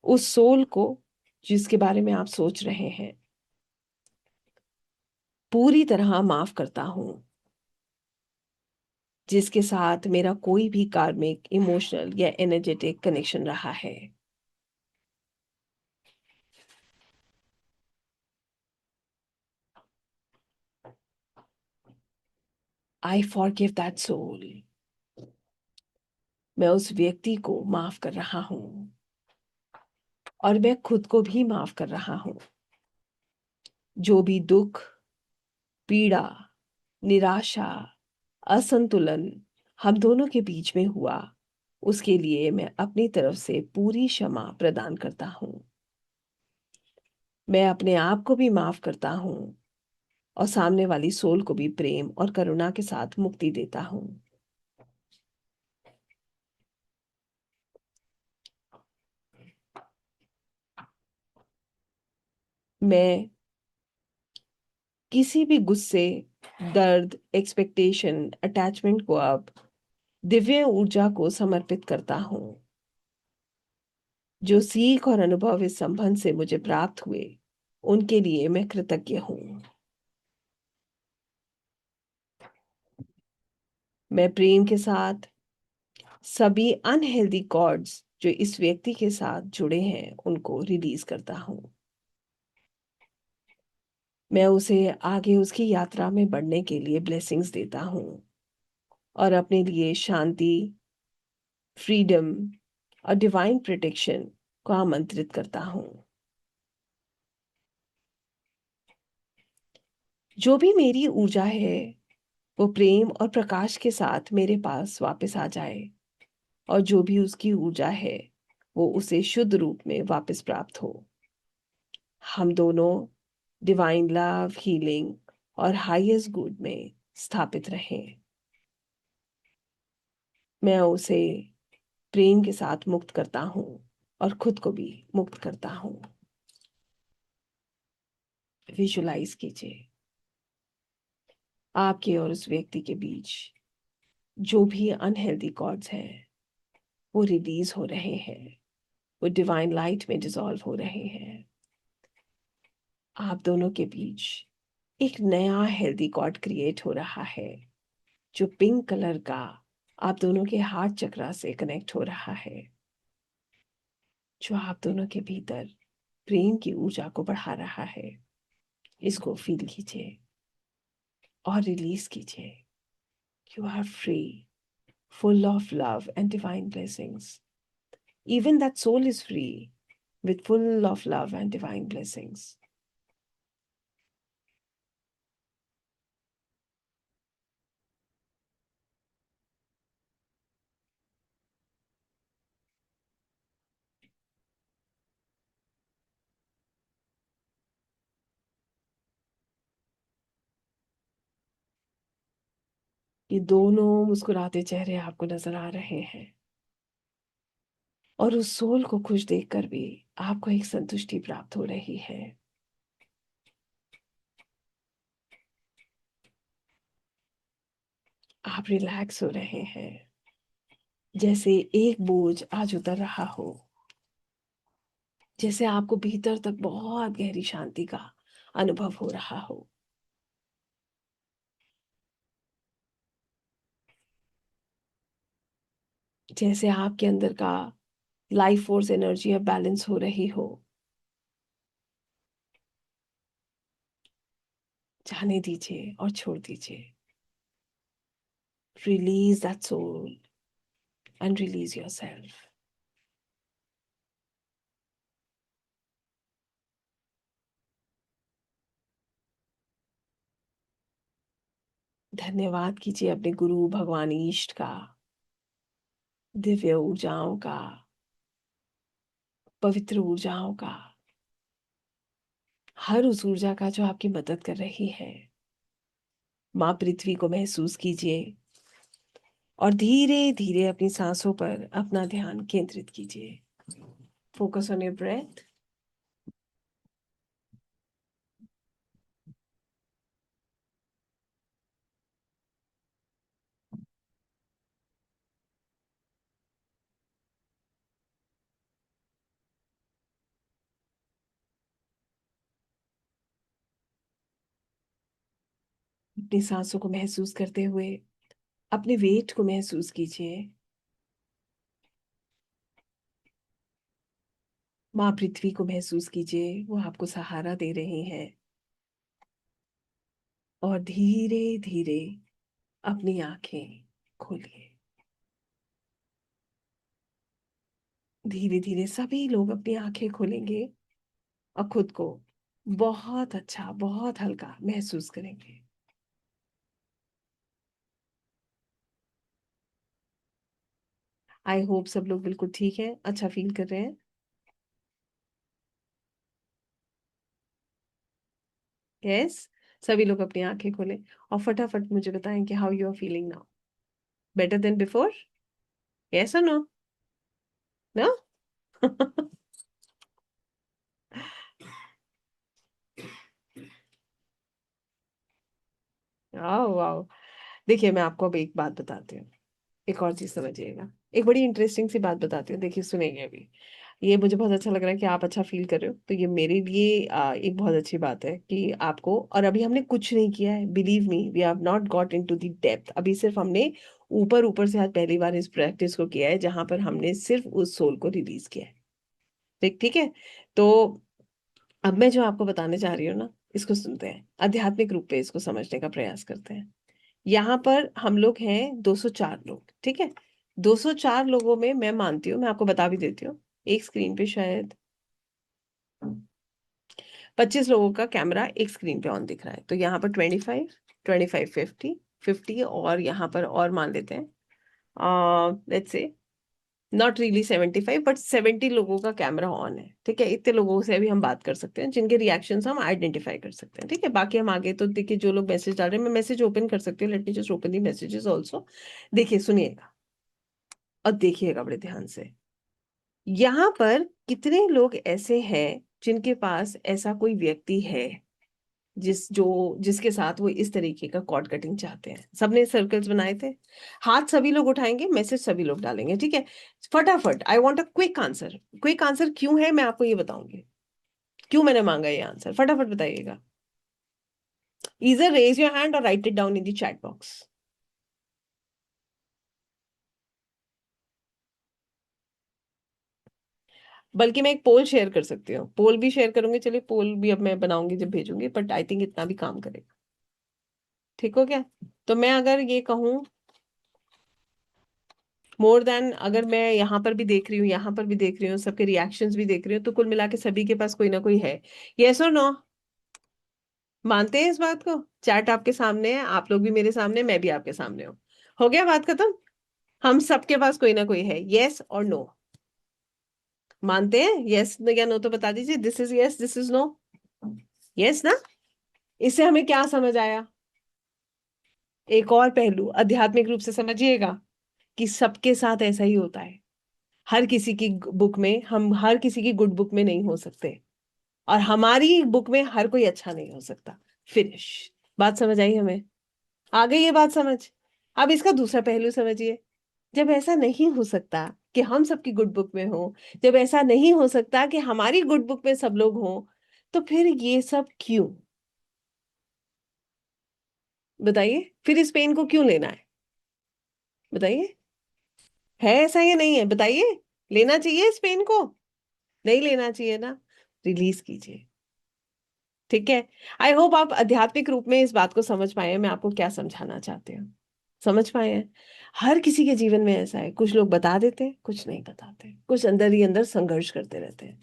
[SPEAKER 1] उस सोल को जिसके बारे में आप सोच रहे हैं पूरी तरह माफ करता हूं, जिसके साथ मेरा कोई भी कार्मिक, इमोशनल या एनर्जेटिक कनेक्शन रहा है. I forgive that soul. मैं उस व्यक्ति को माफ कर रहा हूं और मैं खुद को भी माफ कर रहा हूं. जो भी दुख, पीड़ा, निराशा, असंतुलन हम दोनों के बीच में हुआ, उसके लिए मैं अपनी तरफ से पूरी क्षमा प्रदान करता हूं. मैं अपने आप को भी माफ करता हूं और सामने वाली सोल को भी प्रेम और करुणा के साथ मुक्ति देता हूं. मैं किसी भी गुस्से, दर्द, एक्सपेक्टेशन, अटैचमेंट को अब दिव्य ऊर्जा को समर्पित करता हूं. जो सीख और अनुभव इस संबंध से मुझे प्राप्त हुए, उनके लिए मैं कृतज्ञ हूं. मैं प्रेम के साथ सभी अनहेल्दी कॉर्ड्स जो इस व्यक्ति के साथ जुड़े हैं उनको रिलीज करता हूं. मैं उसे आगे उसकी यात्रा में बढ़ने के लिए ब्लेसिंग्स देता हूं और अपने लिए शांति, फ्रीडम और डिवाइन प्रोटेक्शन को आमंत्रित करता हूं. जो भी मेरी ऊर्जा है वो प्रेम और प्रकाश के साथ मेरे पास वापस आ जाए और जो भी उसकी ऊर्जा है वो उसे शुद्ध रूप में वापस प्राप्त हो. हम दोनों डिवाइन लव, हीलिंग और हाईएस्ट गुड में स्थापित रहें. मैं उसे प्रेम के साथ मुक्त करता हूँ और खुद को भी मुक्त करता हूँ. विजुलाइज कीजिए आपके और उस व्यक्ति के बीच जो भी अनहेल्दी कॉर्ड्स हैं वो रिलीज हो रहे हैं, वो डिवाइन लाइट में डिसॉल्व हो रहे हैं. आप दोनों के बीच एक नया हेल्दी कॉर्ड क्रिएट हो रहा है जो पिंक कलर का आप दोनों के हार्ट चक्रा से कनेक्ट हो रहा है, जो आप दोनों के भीतर प्रेम की ऊर्जा को बढ़ा रहा है. इसको फील कीजिए और रिलीज कीजिए. You are free, full of love and divine blessings. Even that soul is free, with full of love and divine blessings. ये दोनों मुस्कुराते चेहरे आपको नजर आ रहे हैं, और उस सोल को खुश देखकर भी आपको एक संतुष्टि प्राप्त हो रही है। आप रिलैक्स हो रहे हैं, जैसे एक बोझ आज उतर रहा हो, जैसे आपको भीतर तक बहुत गहरी शांति का अनुभव हो रहा हो। जैसे आपके अंदर का लाइफ फोर्स एनर्जी अब बैलेंस हो रही हो। जाने दीजिए और छोड़ दीजिए। Release that soul and release yourself. धन्यवाद कीजिए अपने गुरु भगवान ईष्ट का, दिव्य ऊर्जाओं का, पवित्र ऊर्जाओं का, हर उस ऊर्जा का जो आपकी मदद कर रही है। माँ पृथ्वी को महसूस कीजिए और धीरे धीरे अपनी सांसों पर अपना ध्यान केंद्रित कीजिए। Focus on your breath. अपनी सांसों को महसूस करते हुए अपने वेट को महसूस कीजिए। माँ पृथ्वी को महसूस कीजिए, वो आपको सहारा दे रही हैं। और धीरे धीरे अपनी आंखें खोलिए। धीरे धीरे सभी लोग अपनी आंखें खोलेंगे और खुद को बहुत अच्छा, बहुत हल्का महसूस करेंगे। आई होप सब लोग बिल्कुल ठीक है, अच्छा फील कर रहे हैं। यस। सभी लोग अपनी आंखें खोलें और फटाफट मुझे बताएं कि how you are feeling now. Better than before? Yes और नो? नो? वाह वाह। देखिए, मैं आपको अब एक बात बताती हूँ, एक और चीज समझिएगा। एक बड़ी इंटरेस्टिंग सी बात बताती हूँ, देखिए सुनेंगे अभी। ये मुझे बहुत अच्छा लग रहा है कि आप अच्छा फील कर रहे हो, तो ये मेरे लिए एक बहुत अच्छी बात है कि आपको, और अभी हमने कुछ नहीं किया है, believe me, we have not got into the depth. अभी सिर्फ हमने ऊपर ऊपर से आज पहली बार इस प्रैक्टिस को किया है, जहां पर हमने सिर्फ उस सोल को रिलीज किया है। ठीक ठीक है। तो अब मैं जो आपको बताने जा रही हूँ ना, इसको सुनते हैं, आध्यात्मिक रूप पे इसको समझने का प्रयास करते हैं। यहाँ पर हम लोग हैं 204 लोग, ठीक है। 204 लोगों में मैं मानती हूँ, मैं आपको बता भी देती हूँ, एक स्क्रीन पे शायद 25 लोगों का कैमरा एक स्क्रीन पे ऑन दिख रहा है। तो यहाँ पर 25, 25, 50 और यहाँ पर और मान लेते हैं, let's say not really 75 but 70 लोगों का कैमरा ऑन है। ठीक है, इतने लोगों से भी हम बात कर सकते हैं जिनके रिएक्शंस हम आइडेंटिफाई कर सकते हैं। ठीक है, बाकी हम आगे तो देखिए, जो लोग मैसेज डाल रहे हैं, मैं मैसेज ओपन कर सकती हूँ। लेट मी जस्ट ओपन दी मैसेजेस ऑल्सो। देखिए, सुनिएगा और देखिएगा बड़े ध्यान से। यहाँ पर कितने लोग ऐसे हैं जिनके पास ऐसा कोई व्यक्ति है जिसके साथ वो इस तरीके का कॉर्ड कटिंग चाहते हैं? सबने सर्कल्स बनाए थे। हाथ सभी लोग उठाएंगे, मैसेज सभी लोग डालेंगे। ठीक है, फटाफट, I want a quick answer. Quick answer क्यों है, मैं आपको ये बताऊंगी क्यों मैंने मांगा ये आंसर। फटाफट बताइएगा। इधर रेज योर हैंड और right it down in the chat box. बल्कि मैं एक पोल शेयर कर सकती हूँ, पोल भी शेयर करूंगी। चलिए, पोल भी अब मैं बनाऊंगी जब भेजूंगी, बट आई थिंक इतना भी काम करेगा। ठीक हो गया? तो मैं अगर ये कहूँ मोर देन, अगर मैं यहाँ पर भी देख रही हूँ, यहाँ पर भी देख रही हूँ, सबके रिएक्शंस भी देख रही हूँ, तो कुल मिला के सभी के पास कोई ना कोई है। यस और नो? मानते हैं इस बात को? चैट आपके सामने है, आप लोग भी मेरे सामने, मैं भी आपके सामने हूँ। हो गया बात खत्म। हम सबके पास कोई ना कोई है। यस और नो? मानते हैं? यस या नो तो बता दीजिए। This is yes, this is no. Yes ना? इससे हमें क्या समझ आया? एक और पहलू आध्यात्मिक रूप से समझिएगा कि सबके साथ ऐसा ही होता है। हर किसी की बुक में, हम हर किसी की गुड बुक में नहीं हो सकते, और हमारी बुक में हर कोई अच्छा नहीं हो सकता। फिनिश। बात समझ आई हमें? आ गई ये बात समझ? अब इसका दूसरा पहलू समझिए। जब ऐसा नहीं हो सकता कि हम सबकी गुड बुक में हो, जब ऐसा नहीं हो सकता कि हमारी गुड बुक में सब लोग हों, तो फिर ये सब क्यों? बताइए, फिर इस पेन को क्यों लेना है? बताइए, है ऐसा या नहीं है? बताइए। लेना चाहिए इस पेन को? नहीं लेना चाहिए ना? रिलीज कीजिए। ठीक है। आई होप आप आध्यात्मिक रूप में इस बात को समझ पाए हैं, मैं आपको क्या समझाना चाहती हूँ। समझ पाए हैं? हर किसी के जीवन में ऐसा है, कुछ लोग बता देते हैं, कुछ नहीं बताते, कुछ अंदर ही अंदर संघर्ष करते रहते हैं।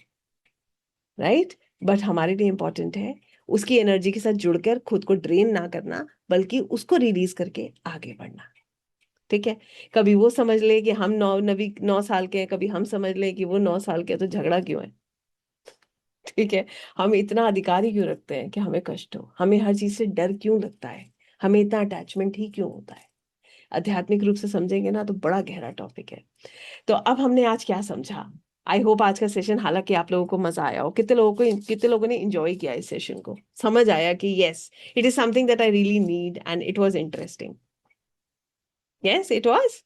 [SPEAKER 1] राइट? बट हमारे लिए इंपॉर्टेंट है उसकी एनर्जी के साथ जुड़कर खुद को ड्रेन ना करना, बल्कि उसको रिलीज करके आगे बढ़ना। ठीक है। कभी वो समझ ले कि हम 9 साल के हैं, कभी हम समझ ले कि वो 9 साल के हैं, तो झगड़ा क्यों है? ठीक है। हम इतना अधिकार ही क्यों रखते हैं कि हमें कष्ट हो? हमें हर चीज से डर क्यों लगता है? हमें इतना अटैचमेंट ही क्यों होता है? आध्यात्मिक रूप से समझेंगे ना तो बड़ा गहरा टॉपिक है। तो अब हमने आज क्या समझा? आई होप आज का सेशन, हालांकि आप लोगों को मजा आया हो, कितने लोगों ने एंजॉय किया इस सेशन को, समझ आया कि yes, it is something that I really need and it was interesting. Yes it was.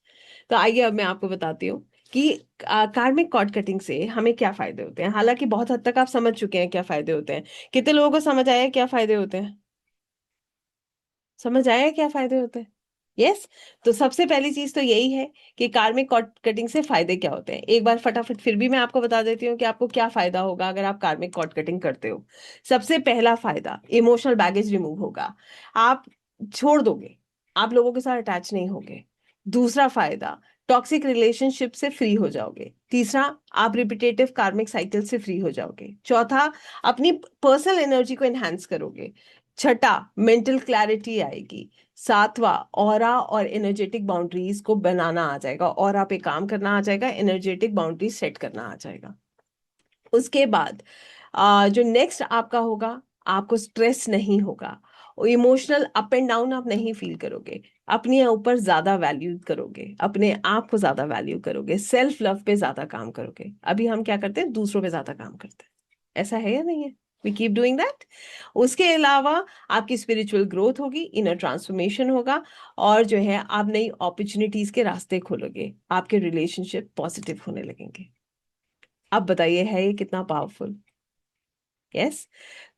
[SPEAKER 1] तो आइए अब मैं आपको बताती हूँ कि कार्मिक कॉर्ड कटिंग से हमें क्या फायदे होते हैं। हालांकि बहुत हद तक आप समझ चुके हैं क्या फायदे होते हैं। कितने लोगों को समझ आया है क्या फायदे होते हैं? समझ आया है क्या फायदे होते हैं? यस। तो सबसे पहली चीज तो यही है कि कार्मिक कॉर्ड कटिंग से फायदे क्या होते हैं। एक बार फटाफट फिर भी मैं आपको बता देती हूँ कि आपको क्या फायदा होगा अगर आप कार्मिक कॉर्ड कटिंग करते हो। सबसे पहला फायदा, इमोशनल बैगेज रिमूव होगा। आप छोड़ दोगे, आप लोगों के साथ अटैच नहीं होगे। दूसरा फायदा, टॉक्सिक रिलेशनशिप से फ्री हो जाओगे। तीसरा, आप रिपीटेटिव कार्मिक साइकिल से फ्री हो जाओगे। चौथा, अपनी पर्सनल एनर्जी को एनहांस करोगे। छठा, मेंटल क्लैरिटी आएगी। सातवां, ऑरा और एनर्जेटिक बाउंड्रीज को बनाना आ जाएगा, ऑरा पे काम करना आ जाएगा, एनर्जेटिक बाउंड्रीज सेट करना आ जाएगा। उसके बाद जो नेक्स्ट आपका होगा, आपको स्ट्रेस नहीं होगा, इमोशनल अप एंड डाउन आप नहीं फील करोगे, अपने ऊपर ज्यादा वैल्यू करोगे, अपने आप को ज्यादा वैल्यू करोगे, सेल्फ लव पे ज्यादा काम करोगे। अभी हम क्या करते हैं, दूसरों पे ज्यादा काम करते हैं। ऐसा है या नहीं है? We keep doing that. उसके अलावा आपकी स्पिरिचुअल ग्रोथ होगी, इनर ट्रांसफॉर्मेशन होगा, और जो है आप नई अपॉर्चुनिटीज के रास्ते खोलोगे, आपके रिलेशनशिप पॉजिटिव होने लगेंगे। अब बताइए, है ये कितना पावरफुल? यस।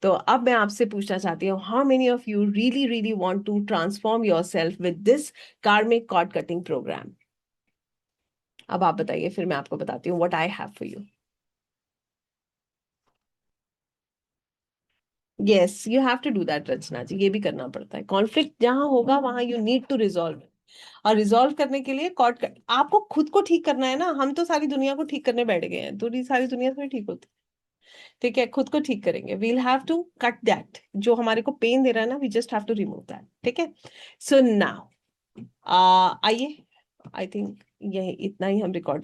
[SPEAKER 1] तो अब मैं आपसे पूछना चाहती हूँ, how many of you really really want to transform yourself with this karmic cord cutting programme? अब आप बताइए, फिर मैं आपको बताती हूँ what I have for you. Yes, you have to do that Rachna ji, ये भी करना पड़ता है। कॉन्फ्लिक्ट जहां होगा वहां यू नीड टू रिजॉल्व। और रिजॉल्व करने के लिए आपको खुद को ठीक करना है ना। हम तो सारी दुनिया को ठीक करने बैठ गए हैं, तो सारी दुनिया थोड़ी ठीक होती। ठीक है, खुद को ठीक करेंगे। We'll have to cut that, जो हमारे को पेन दे रहा है ना, we just have to remove that. ठीक है। सो नाउ आइए, आई थिंक यही इतना ही हम रिकॉर्ड